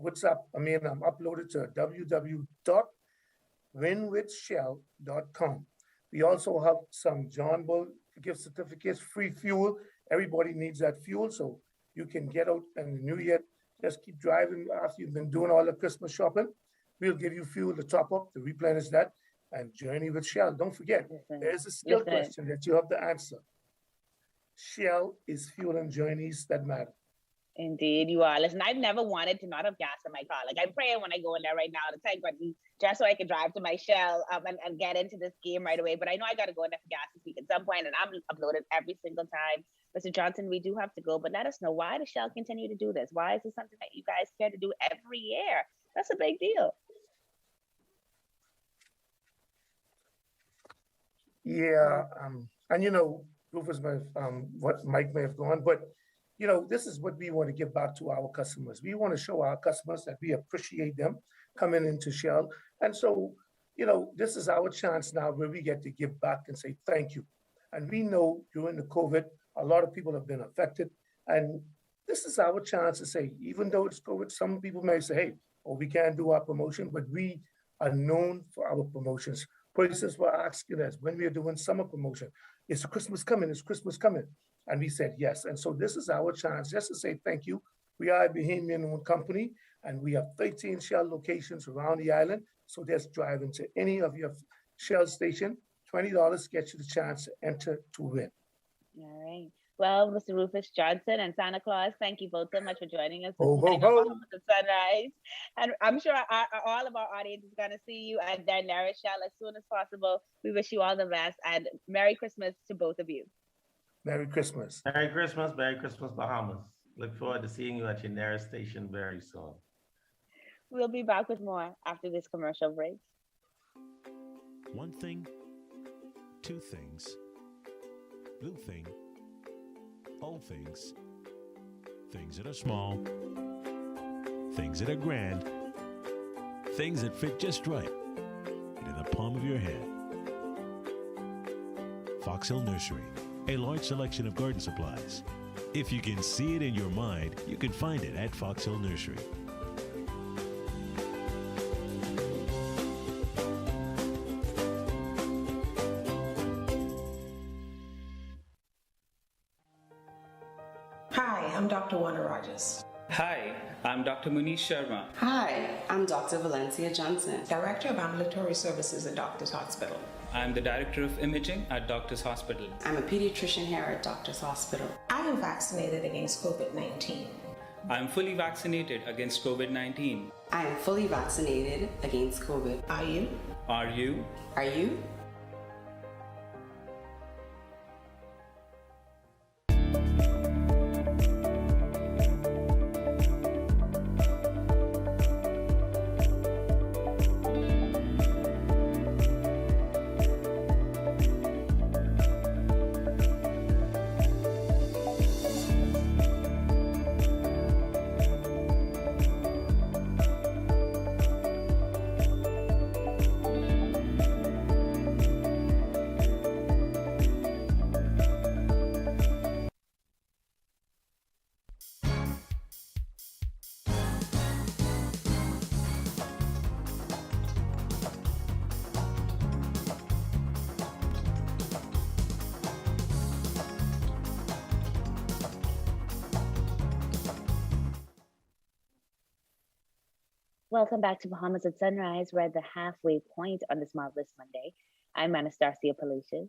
Upload it to www.winwithshell.com. We also have some John Bull gift certificates, free fuel. Everybody needs that fuel, so you can get out in the new year. Just keep driving after you've been doing all the Christmas shopping. We'll give you fuel to top up, to replenish that, and journey with Shell. Don't forget, there's a skill question that you have to answer. Shell is fueling journeys that matter. Indeed, you are. Listen, I've never wanted to not have gas in my car. Like, I'm praying when I go in there right now to tank button, just so I can drive to my Shell and get into this game right away. But I know I got to go in there for gas this week at some point, and I'm uploaded every single time. Mr. Johnson, we do have to go, but let us know, why does Shell continue to do this? Why is this something that you guys care to do every year? That's a big deal. Yeah, and Rufus may have, what Mike may have gone, but this is what we want to give back to our customers. We want to show our customers that we appreciate them coming into Shell. And so, this is our chance now where we get to give back and say thank you. And we know during the COVID, a lot of people have been affected. And this is our chance to say, even though it's COVID, some people may say, hey, we can't do our promotion, but we are known for our promotions. For instance, we're asking us when we are doing summer promotion, is Christmas coming? Is Christmas coming? And we said yes. And so this is our chance just to say thank you. We are a Bahamian-owned company, and we have 13 Shell locations around the island. So just drive into any of your Shell station. $20 gets you the chance to enter to win. All right. Well, Mr. Rufus Johnson and Santa Claus, thank you both so much for joining us this Ho, ho, morning ho. on Bahamas at Sunrise. And I'm sure all of our audience is going to see you at their nearest Shell as soon as possible. We wish you all the best, and Merry Christmas to both of you. Merry Christmas. Merry Christmas, Bahamas. Look forward to seeing you at your nearest station very soon. We'll be back with more after this commercial break. One thing, two things, blue thing, old things, things that are small, things that are grand, things that fit just right into the palm of your hand. Fox Hill Nursery, a large selection of garden supplies. If you can see it in your mind, you can find it at Fox Hill Nursery. Hi, I'm Dr. Wanda Rogers. Hi, I'm Dr. Monique Sharma. Hi, I'm Dr. Valencia Johnson, Director of Ambulatory Services at Doctors Hospital. I'm the Director of Imaging at Doctors Hospital. I'm a pediatrician here at Doctors Hospital. I am vaccinated against COVID-19. I'm fully vaccinated against COVID-19. I am fully vaccinated against COVID. Are you? Are you? Are you? Welcome back to Bahamas at Sunrise. We're at the halfway point on this marvelous Monday. I'm Anastasia Palacios.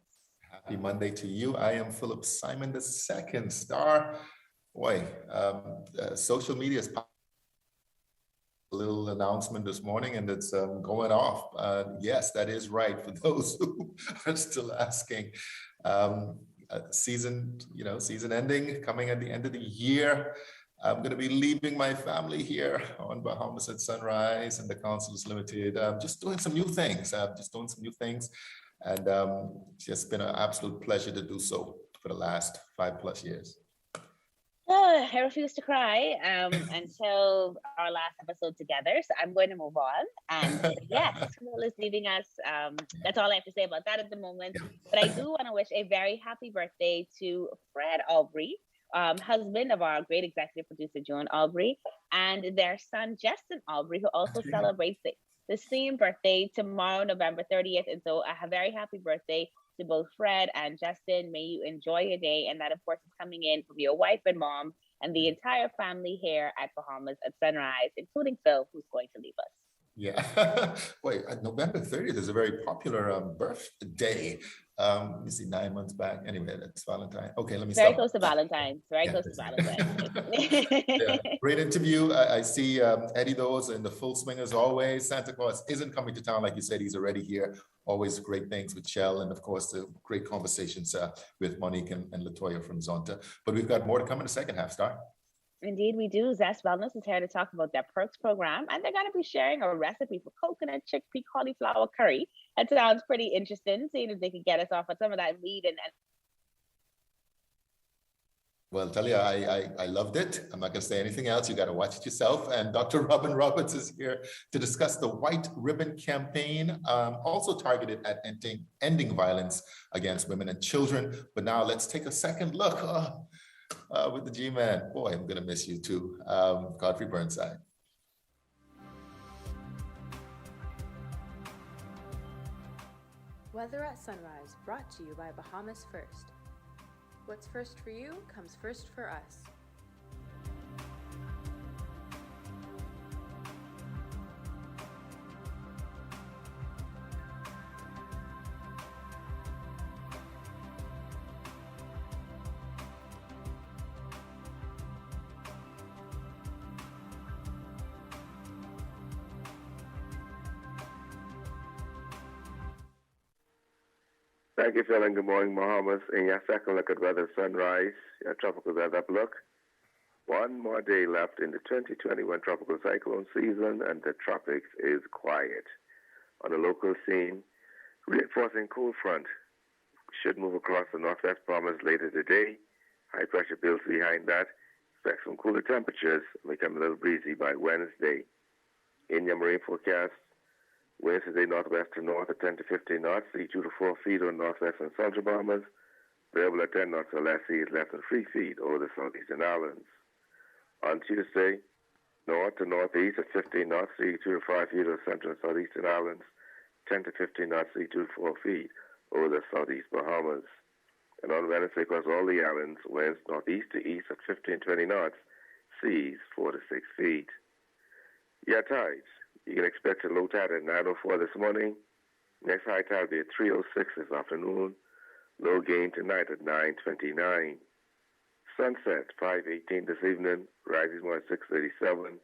Happy Monday to you. I am Philip Simon II, star. Boy, social media is a little announcement this morning, and it's going off. Yes, that is right. For those who are still asking, season ending, coming at the end of the year. I'm going to be leaving my family here on Bahamas at Sunrise and the Councils Limited. Just doing some new things. And it's just been an absolute pleasure to do so for the last 5+ years. I refuse to cry until our last episode together. So I'm going to move on. And yes, Phil is leaving us. That's all I have to say about that at the moment. But I do want to wish a very happy birthday to Fred Aubrey, husband of our great executive producer, Joan Aubrey, and their son, Justin Aubrey, who also celebrates the same birthday tomorrow, November 30th. And so a very happy birthday to both Fred and Justin. May you enjoy your day. And that, of course, is coming in from your wife and mom and the entire family here at Bahamas at Sunrise, including Phil, who's going to leave us. Yeah. Wait, November 30th is a very popular birthday. Let me see, 9 months back. Anyway, that's Valentine. Okay, let me Very stop. close to Valentine's. Very Yeah, close to Valentine's. yeah. Great interview. I see Eddie those in the full swing as always. Santa Claus isn't coming to town, like you said, he's already here. Always great things with Shell, and of course the great conversations with Monique and LaToya from Zonta. But we've got more to come in the second half, Star. Indeed, we do. Zest Wellness is here to talk about their perks program, and they're going to be sharing a recipe for coconut chickpea cauliflower curry. That sounds pretty interesting, seeing if they can get us off of some of that meat and Well, tell you, I loved it. I'm not going to say anything else. You got to watch it yourself. And Dr. Robin Roberts is here to discuss the White Ribbon Campaign, also targeted at ending violence against women and children. But now let's take a second look with the G-Man. Boy, I'm going to miss you too, Godfrey Burnside. Weather at Sunrise, brought to you by Bahamas First. What's first for you comes first for us. Thank you, Phil, and good morning, Bahamas. In your second look at weather sunrise, your tropical weather look. One more day left in the 2021 tropical cyclone season, and the tropics is quiet. On the local scene, reinforcing cool front should move across the northwest Bahamas later today. High pressure builds behind that. Expect some cooler temperatures, become a little breezy by Wednesday. In your marine forecast, winds today northwest to north at 10 to 15 knots, sea 2 to 4 feet on northwest and central Bahamas. Variable at 10 knots or less, sea is less than 3 feet over the southeastern islands. On Tuesday, north to northeast at 15 knots, sea 2 to 5 feet over central and southeastern islands. 10 to 15 knots, sea 2 to 4 feet over the southeast Bahamas. And on Wednesday, across all the islands, winds northeast to east at 15 to 20 knots, seas 4 to 6 feet. Yeah, tides. You can expect a low tide at 9:04 this morning. Next high tide will be at 3:06 this afternoon. Low gain tonight at 9:29. Sunset 5:18 this evening. Rising more at 6:37.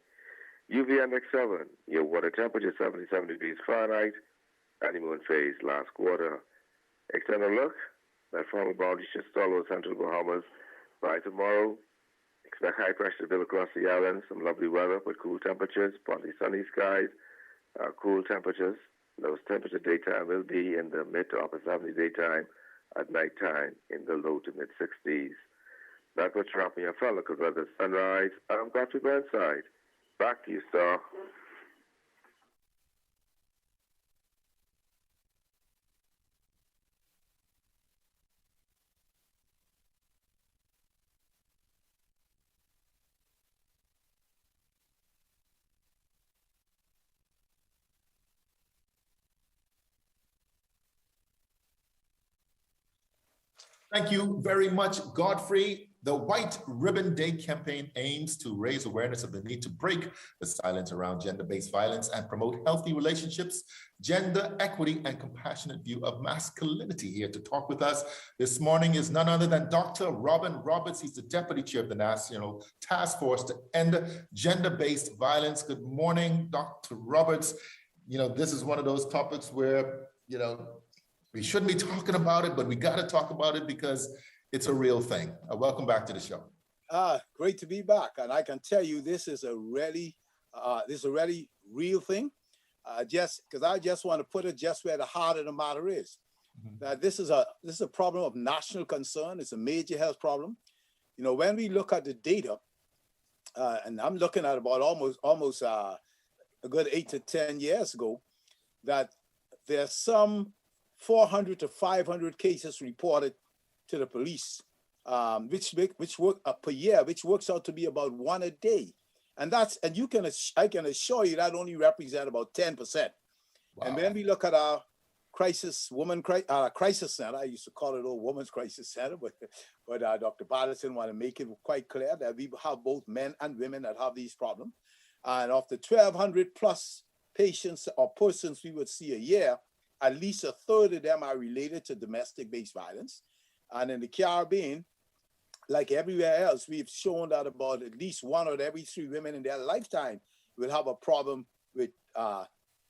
UV index 7. Your water temperature 77 degrees Fahrenheit. Honeymoon phase last quarter. External look. That former boundary should stall over central Bahamas by tomorrow. Expect high pressure to build across the island. Some lovely weather with cool temperatures, partly sunny skies, cool temperatures. Those temperature daytime will be in the mid to upper 70s daytime, at nighttime in the low to mid 60s. That's what's wrapping your fellow look at weather sunrise. I'm Godfrey Burnside. Back to you, Star. Thank you very much, Godfrey. The White Ribbon Day campaign aims to raise awareness of the need to break the silence around gender-based violence and promote healthy relationships, gender equity, and compassionate view of masculinity. Here to talk with us this morning is none other than Dr. Robin Roberts. He's the Deputy Chair of the National Task Force to End Gender-Based Violence. Good morning, Dr. Roberts. You know, this is one of those topics where, you know, we shouldn't be talking about it, but we got to talk about it because it's a real thing. Welcome back to the show. Great to be back. And I can tell you, this is a really real thing. Just because I just want to put it just where the heart of the matter is. That this is a problem of national concern. It's a major health problem. You know, when we look at the data, and I'm looking at about almost a good 8 to 10 years ago, that there's some 400 to 500 cases reported to the police, which work per year, which works out to be about 1 a day, and I can assure you that only represents about 10%. Wow. And when we look at our crisis center, I used to call it Old Women's Crisis Center, but Dr. Patterson want to make it quite clear that we have both men and women that have these problems, and of the 1,200 plus patients or persons we would see a year, at least a third of them are related to domestic-based violence. And in the Caribbean, like everywhere else, we've shown that about at least 1 out of every 3 women in their lifetime will have a problem with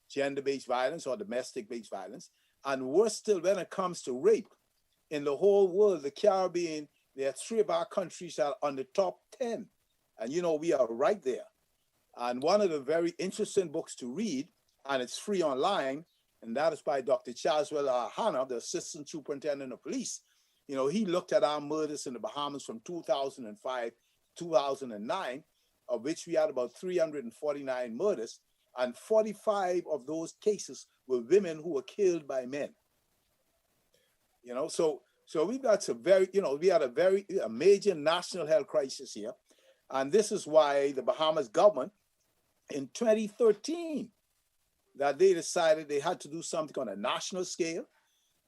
gender-based violence or domestic-based violence. And worse still, when it comes to rape, in the whole world, the Caribbean, there are 3 of our countries that are on the top 10. And you know, we are right there. And one of the very interesting books to read, and it's free online, and that is by Dr. Hanna, the Assistant Superintendent of Police. You know, he looked at our murders in the Bahamas from 2005 to 2009, of which we had about 349 murders, and 45 of those cases were women who were killed by men. You know, so we've got some very, you know, we had a major national health crisis here. And this is why the Bahamas government in 2013, that they decided they had to do something on a national scale.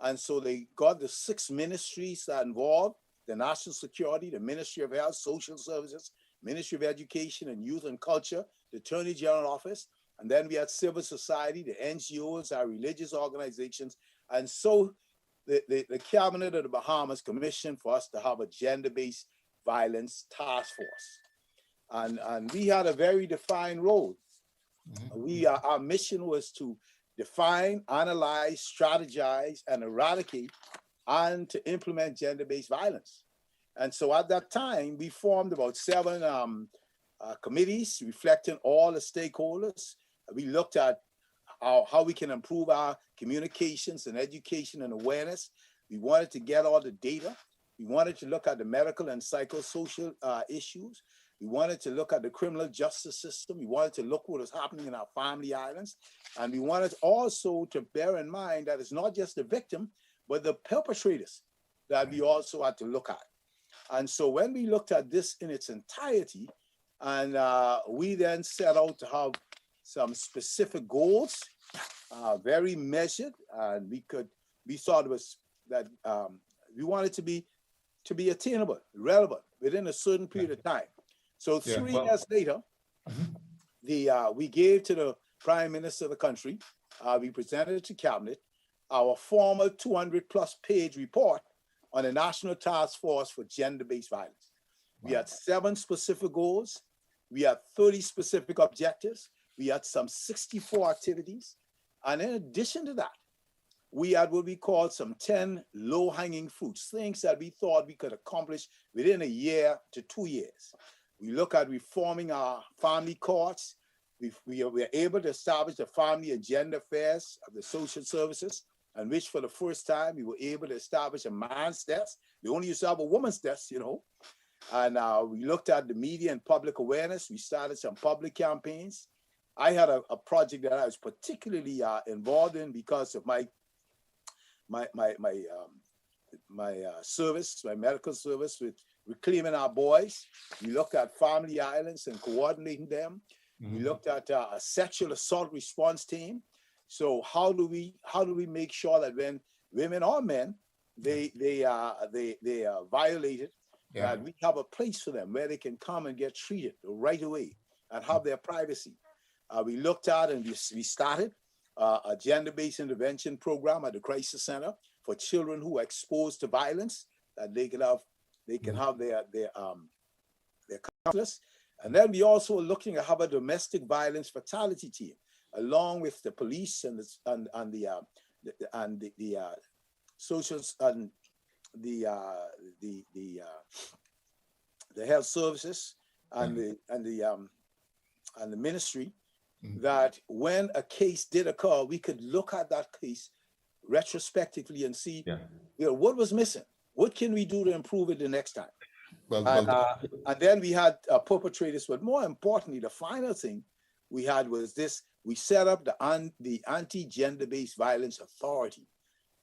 And so they got the 6 ministries that involved: the National Security, the Ministry of Health, Social Services, Ministry of Education and Youth and Culture, the Attorney General Office, and then we had civil society, the NGOs, our religious organizations. And so the Cabinet of the Bahamas commissioned for us to have a gender-based violence task force. And we had a very defined role. Our mission was to define, analyze, strategize, and eradicate, and to implement gender-based violence. And so at that time, we formed about 7 committees reflecting all the stakeholders. We looked at how we can improve our communications and education and awareness. We wanted to get all the data. We wanted to look at the medical and psychosocial issues. We wanted to look at the criminal justice system. We wanted to look what was happening in our family islands. And we wanted also to bear in mind that it's not just the victim, but the perpetrators that we also had to look at. And so when we looked at this in its entirety, and we then set out to have some specific goals, very measured, and we thought it was that we wanted to be attainable, relevant within a certain period of time. So 3 years later, we gave to the Prime Minister of the country, we presented it to Cabinet, our formal 200+ page report on a national task force for gender-based violence. We had 7 specific goals. We had 30 specific objectives. We had some 64 activities. And in addition to that, we had what we called some 10 low-hanging fruits, things that we thought we could accomplish within a year to 2 years. We look at reforming our family courts. We were able to establish the Family and Gender Affairs of the Social Services, and which for the first time, we were able to establish a man's desk. We only used to have a woman's desk, you know. And we looked at the media and public awareness. We started some public campaigns. I had a project that I was particularly involved in because of my service, my medical service with reclaiming our boys. We looked at family islands and coordinating them. We looked at a sexual assault response team. So how do we make sure that when women or men they are violated, that we have a place for them where they can come and get treated right away and have their privacy. We looked at and we started a gender-based intervention program at the Crisis Center for children who are exposed to violence, that they can have their counselors. And then we also are looking at have a domestic violence fatality team, along with the police and the social and the health services and the ministry, that when a case did occur, we could look at that case retrospectively and see, you know, what was missing. What can we do to improve it the next time? And then we had perpetrators, but more importantly, the final thing we had was this: we set up the Anti-Gender-Based Violence Authority.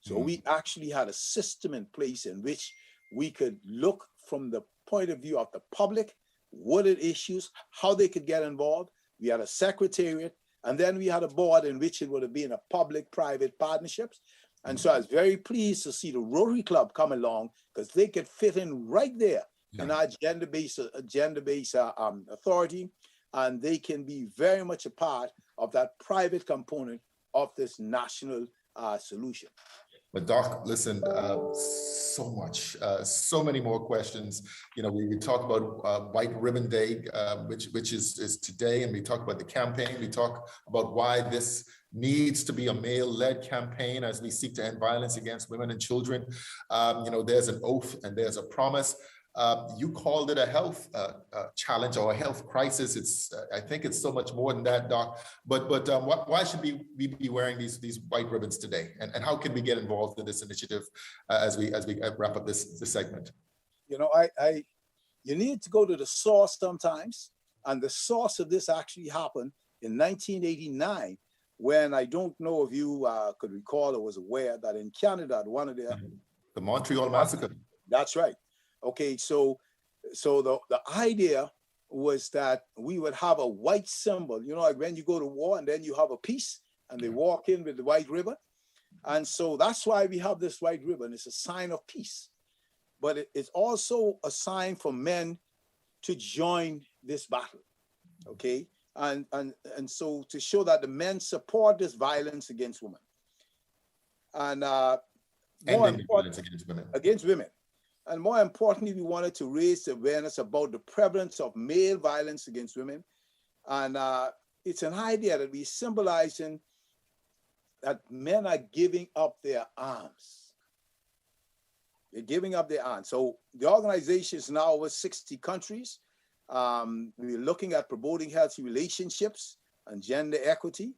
So we actually had a system in place in which we could look from the point of view of the public, what are the issues, how they could get involved. We had a secretariat, and then we had a board in which it would have been a public-private partnerships. And so I was very pleased to see the Rotary Club come along, because they could fit in right there in our gender-based authority. and they can be very much a part of that private component of this national solution. But Doc, listen, so much, so many more questions. You know, we talk about White Ribbon Day, which is today, and we talk about the campaign. We talk about why this needs to be a male-led campaign as we seek to end violence against women and children. You know, there's an oath and there's a promise. You called it a health challenge or a health crisis. It's I think it's so much more than that, Doc. But why should we be wearing these white ribbons today? And how can we get involved in this initiative as we wrap up this segment? You know, you need to go to the source sometimes, and the source of this actually happened in 1989, when I don't know if you could recall or was aware that in Canada, one of their the Montreal Massacre. That's right. Okay, so the idea was that we would have a white symbol, you know, like when you go to war and then you have a peace and they walk in with the white ribbon. And so that's why we have this white ribbon. It's a sign of peace, but it's also a sign for men to join this battle, okay? And so to show that the men support this violence against women. And more important, against women. And more importantly, we wanted to raise the awareness about the prevalence of male violence against women. And it's an idea that we're symbolizing that men are giving up their arms. They're giving up their arms. So the organization is now over 60 countries. We're looking at promoting healthy relationships and gender equity.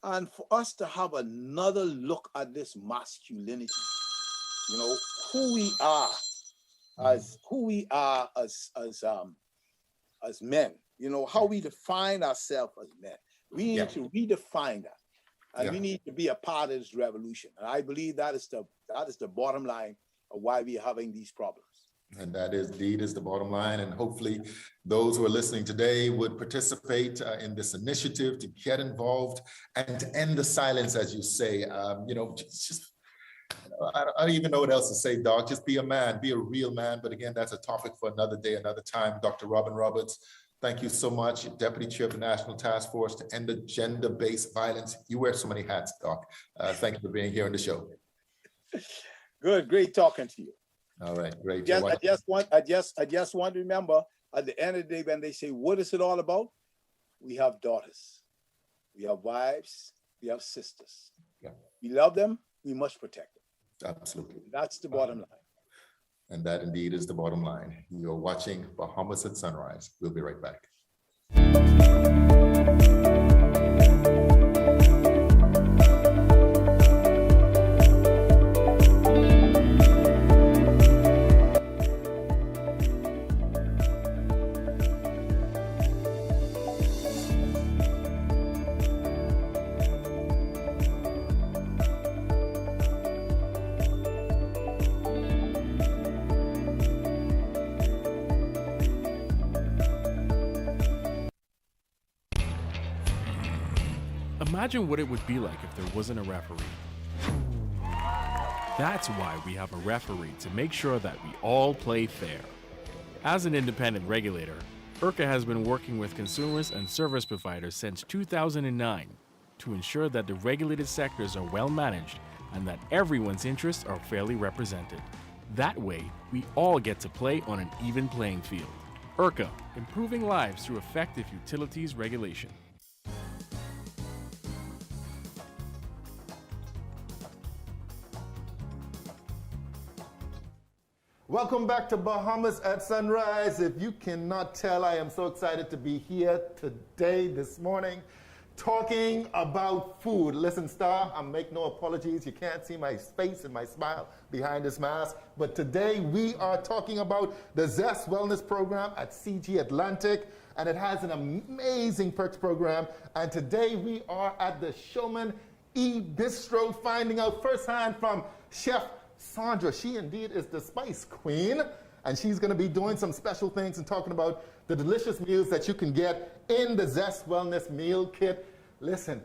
And for us to have another look at this masculinity, you know, who we are as men, you know, how we define ourselves as men. We need to redefine that. And we need to be a part of this revolution. And I believe that is the bottom line of why we are having these problems. And that is indeed is the bottom line. And hopefully those who are listening today would participate in this initiative to get involved and to end the silence, as you say. You know, I don't even know what else to say, Doc. Just be a man, be a real man. But again, that's a topic for another day, another time. Dr. Robin Roberts, thank you so much. Deputy Chair of the National Task Force to End the Gender-Based Violence. You wear so many hats, Doc. Thank you for being here on the show. Good, great talking to you. All right, great. I just want to remember at the end of the day when they say, what is it all about? We have daughters, we have wives, we have sisters. Yeah. We love them, we must protect them. Absolutely. That's the bottom line. And that indeed is the bottom line. You're watching Bahamas at Sunrise. We'll be right back. Imagine what it would be like if there wasn't a referee. That's why we have a referee, to make sure that we all play fair. As an independent regulator, IRCA has been working with consumers and service providers since 2009 to ensure that the regulated sectors are well managed and that everyone's interests are fairly represented. That way, we all get to play on an even playing field. IRCA, improving lives through effective utilities regulation. Welcome back to Bahamas at Sunrise. If you cannot tell, I am so excited to be here today, this morning, talking about food. Listen, Star, I make no apologies. You can't see my face and my smile behind this mask. But today we are talking about the Zest Wellness Program at CG Atlantic. And it has an amazing perks program. And today we are at the Showman E-Bistro, finding out firsthand from Chef Sandra. She indeed is the Spice Queen, and she's going to be doing some special things and talking about the delicious meals that you can get in the Zest Wellness Meal Kit. Listen,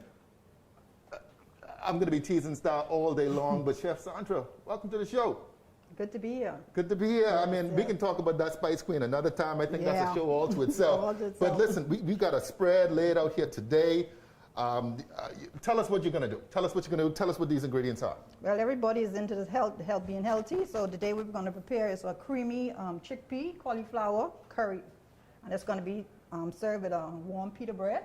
I'm going to be teasing Star all day long, but Chef Sandra, welcome to the show. Good to be here. Good to be here. I mean, we can talk about that Spice Queen another time. I think that's a show all to itself. But listen, we got a spread laid out here today. Tell us what you're going to do. Tell us what you're going to do. Tell us what these ingredients are. Well, everybody is into this health being healthy. So today we're going to prepare is a creamy chickpea cauliflower curry. And it's going to be served with a warm pita bread.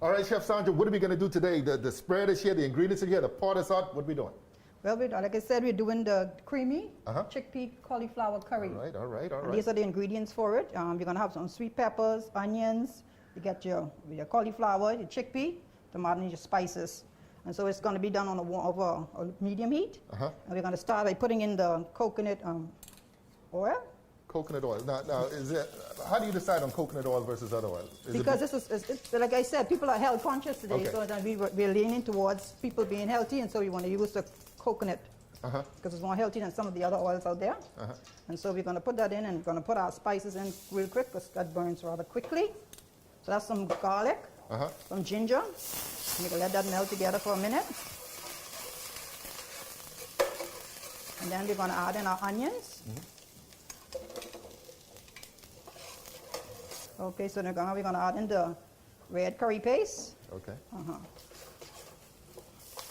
All right, Chef Sandra, what are we going to do today? The spread is here, the ingredients are here, the pot is hot. What are we doing? Well, like I said, we're doing the creamy chickpea cauliflower curry. All right. And these are the ingredients for it. You're going to have some sweet peppers, onions. You get your cauliflower, your chickpea, tomato, and your spices. And so it's going to be done on over a medium heat. And we're going to start by putting in the coconut oil. Coconut oil. Now, how do you decide on coconut oil versus other oils? Because it's, like I said, people are health conscious today, so that we're leaning towards people being healthy, and so we want to use the coconut because it's more healthy than some of the other oils out there. And so we're going to put that in, and we're going to put our spices in real quick because that burns rather quickly. So that's some garlic, some ginger. And we can let that melt together for a minute. And then we're going to add in our onions. Okay, so we're going to add in the red curry paste. Okay.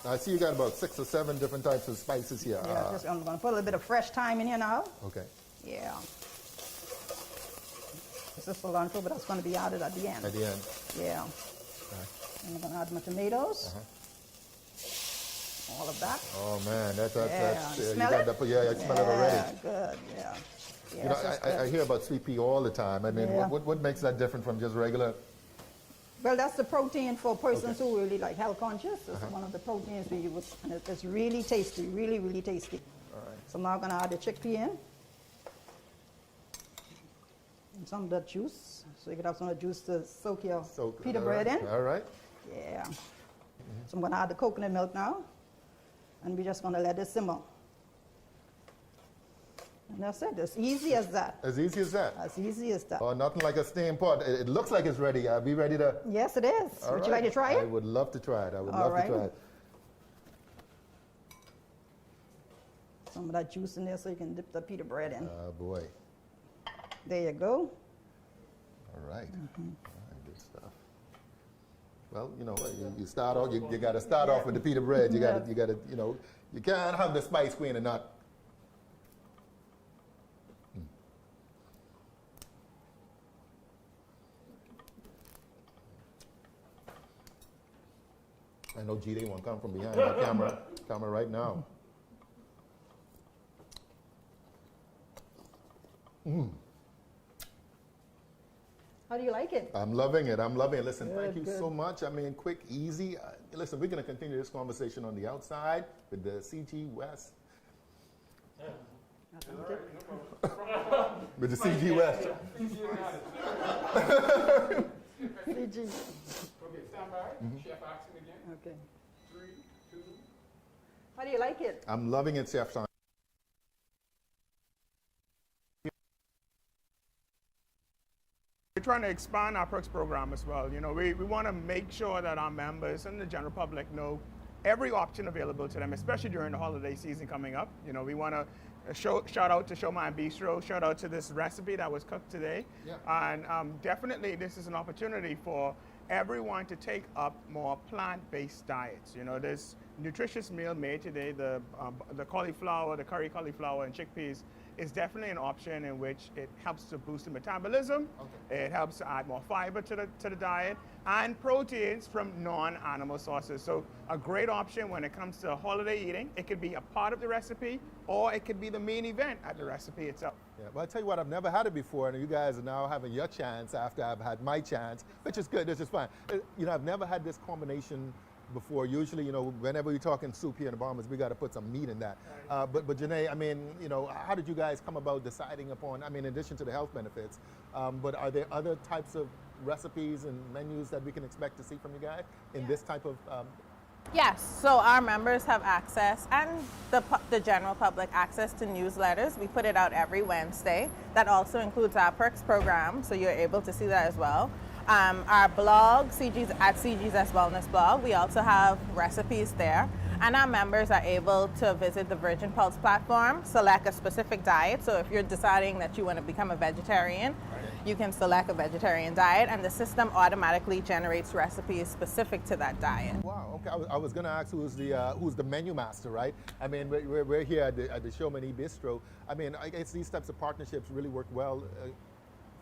Now I see you got about 6 or 7 different types of spices here. Yeah, I'm going to put a little bit of fresh thyme in here now. Okay. Yeah. This is cilantro, but that's going to be added at the end. At the end. Yeah. And I'm going to add my tomatoes. All of that. Oh man, that's smell it? I smell it already. Good. Yeah. You know, I hear about sweet pea all the time. I mean, what makes that different from just regular? Well, that's the protein for persons who really like health conscious. It's one of the proteins we use, and it's really tasty, really tasty. All right. So now I'm going to add the chickpea in. And some of that juice, so you can have some of the juice to soak your pita bread in. All right. Yeah. So I'm going to add the coconut milk now, and we're just going to let it simmer. And that's it. As easy as that. As easy as that? As easy as that. Oh, nothing like a steam pot. It looks like it's ready. Are we ready to? Yes, it is. Would you like to try it? I would love to try it. I would love to try it. Some of that juice in there so you can dip the pita bread in. Oh, boy. There you go. All right. All right, good stuff. Well, you know, you start off. You got to start off with the pita bread. You got to. You know, you can't have the Spice Queen and not. I know G, they won't come from behind the camera right now. How do you like it? I'm loving it. Listen, thank you so much. I mean, quick, easy. Listen, we're going to continue this conversation on the outside with the CG West. With the CG West. CG. Okay, stand by. Chef action again. Okay. 3, 2. How do you like it? I'm loving it, Chef Sandra. We're trying to expand our perks program as well. You know, we want to make sure that our members and the general public know every option available to them, especially during the holiday season coming up. You know, we want to shout out to Show My Bistro, shout out to this recipe that was cooked today. Yeah. And definitely this is an opportunity for everyone to take up more plant-based diets. You know, there's nutritious meal made today. The cauliflower, the curry cauliflower and chickpeas is definitely an option in which it helps to boost the metabolism. Okay. It helps to add more fiber to the diet and proteins from non-animal sources. So a great option when it comes to holiday eating. It could be a part of the recipe or it could be the main event at the recipe itself. Yeah, well, I tell you what, I've never had it before, and you guys are now having your chance after I've had my chance, which is good, this is fine. You know, I've never had this combination before. Usually, you know, whenever we're talking soup here in the Bahamas, we got to put some meat in that. But Janay, I mean, you know, how did you guys come about deciding upon, I mean, in addition to the health benefits, but are there other types of recipes and menus that we can expect to see from you guys in this type of Yes, so our members have access, and the general public access to newsletters. We put it out every Wednesday. That also includes our perks program, so you're able to see that as well. Our blog, CG's at CG's Wellness blog, we also have recipes there. And our members are able to visit the Virgin Pulse platform, select a specific diet. So if you're deciding that you want to become a vegetarian, you can select a vegetarian diet, and the system automatically generates recipes specific to that diet. Wow, okay. I was going to ask who's the menu master, right? I mean, we're here at the Showman Bistro. I mean, I guess these types of partnerships really work well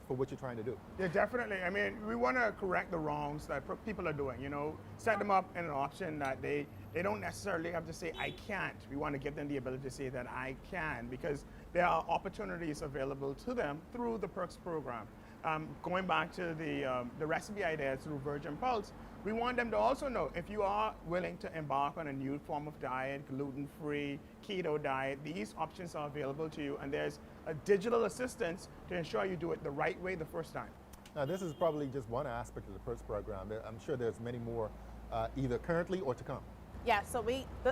for what you're trying to do. Yeah, definitely. I mean, we want to correct the wrongs that people are doing, you know, set them up in an option that they don't necessarily have to say, I can't. We want to give them the ability to say that I can, because there are opportunities available to them through the Perks program. Going back to the recipe ideas through Virgin Pulse, we want them to also know if you are willing to embark on a new form of diet, gluten-free, keto diet, these options are available to you, and there's a digital assistance to ensure you do it the right way the first time. Now, this is probably just one aspect of the Perks program. I'm sure there's many more either currently or to come. Yeah, so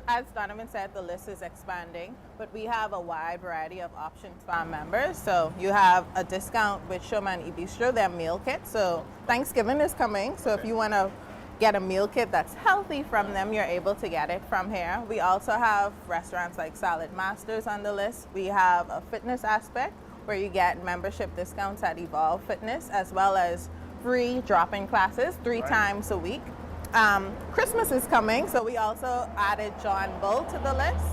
as Donovan said, the list is expanding, but we have a wide variety of options for our members. So you have a discount with Showman Bistro, their meal kit. So Thanksgiving is coming, so if you want to get a meal kit that's healthy from them, you're able to get it from here. We also have restaurants like Salad Masters on the list. We have a fitness aspect where you get membership discounts at Evolve Fitness, as well as free drop-in classes 3 times a week. Christmas is coming, so we also added John Bull to the list.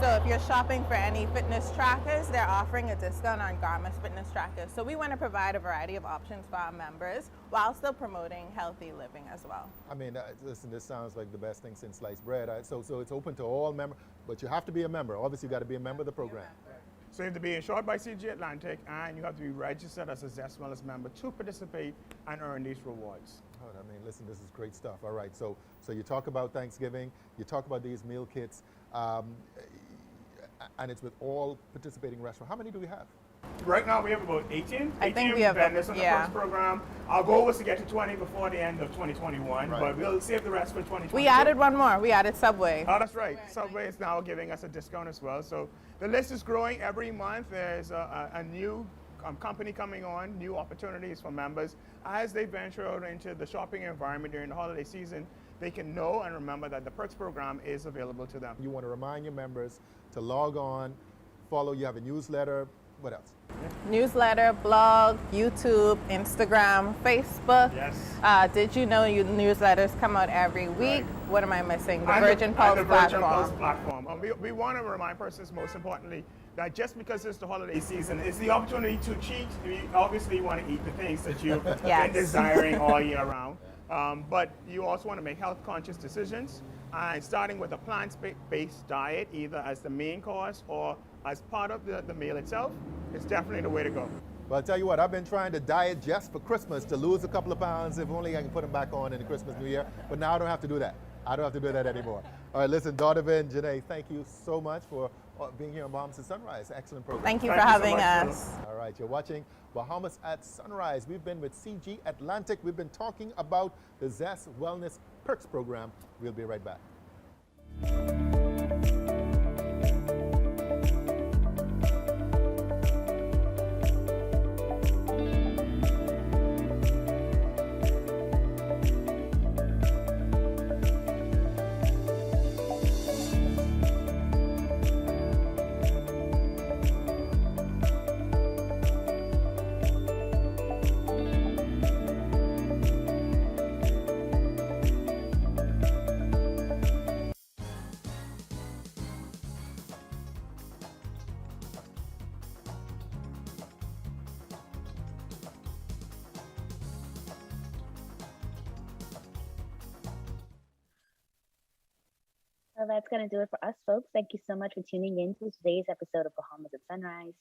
So if you're shopping for any fitness trackers, they're offering a discount on Garmin's fitness trackers. So we want to provide a variety of options for our members while still promoting healthy living as well. I mean, listen, this sounds like the best thing since sliced bread. So it's open to all members, but you have to be a member. Obviously, you got to be a member of the program. So you have to be insured by CG Atlantic, and you have to be registered as a Zest Wellness member to participate and earn these rewards. Oh, I mean, listen, this is great stuff. All right, so you talk about Thanksgiving, you talk about these meal kits, and it's with all participating restaurants. How many do we have? Right now we have about 18. I think we have vendors on the Perks program. Our goal was to get to 20 before the end of 2021, but we'll save the rest for 2022. We added one more. We added Subway. Oh, that's right. Subway is now giving us a discount as well. So the list is growing every month. There's a new company coming on, new opportunities for members. As they venture out into the shopping environment during the holiday season, they can know and remember that the Perks program is available to them. You want to remind your members to log on, follow. You have a newsletter. What else? Newsletter, blog, YouTube, Instagram, Facebook. Yes. Did you know your newsletters come out every week? Right. What am I missing? The Virgin Pulse platform. We want to remind persons, most importantly, that just because it's the holiday season, it's the opportunity to cheat. You obviously want to eat the things that you've been desiring all year round. But you also want to make health-conscious decisions, and starting with a plant-based diet, either as the main course or as part of the meal itself, is definitely the way to go. Well, I'll tell you what, I've been trying to diet just for Christmas to lose a couple of pounds, if only I can put them back on in the Christmas New Year. But now I don't have to do that. I don't have to do that anymore. All right, listen, Donovan, Janay, thank you so much for being here on Bahamas at Sunrise. Excellent program. Thank you for having us. All right, you're watching Bahamas at Sunrise. We've been with CG Atlantic. We've been talking about the Zest Wellness Perks program. We'll be right back. Well, that's going to do it for us, folks. Thank you so much for tuning in to today's episode of Bahamas at Sunrise.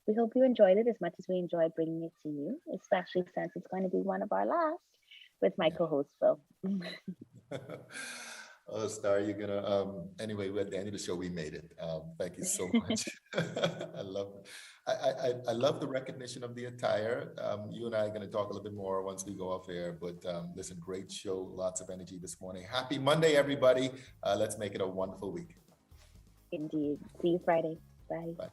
We hope you enjoyed it as much as we enjoyed bringing it to you, especially since it's going to be one of our last with my co-host, Phil. Oh, Star, you're going to, anyway, we're at the end of the show. We made it. Thank you so much. I love it. I love the recognition of the attire. You and I are going to talk a little bit more once we go off air, but listen, great show. Lots of energy this morning. Happy Monday, everybody. Let's make it a wonderful week. Indeed. See you Friday. Bye. Bye.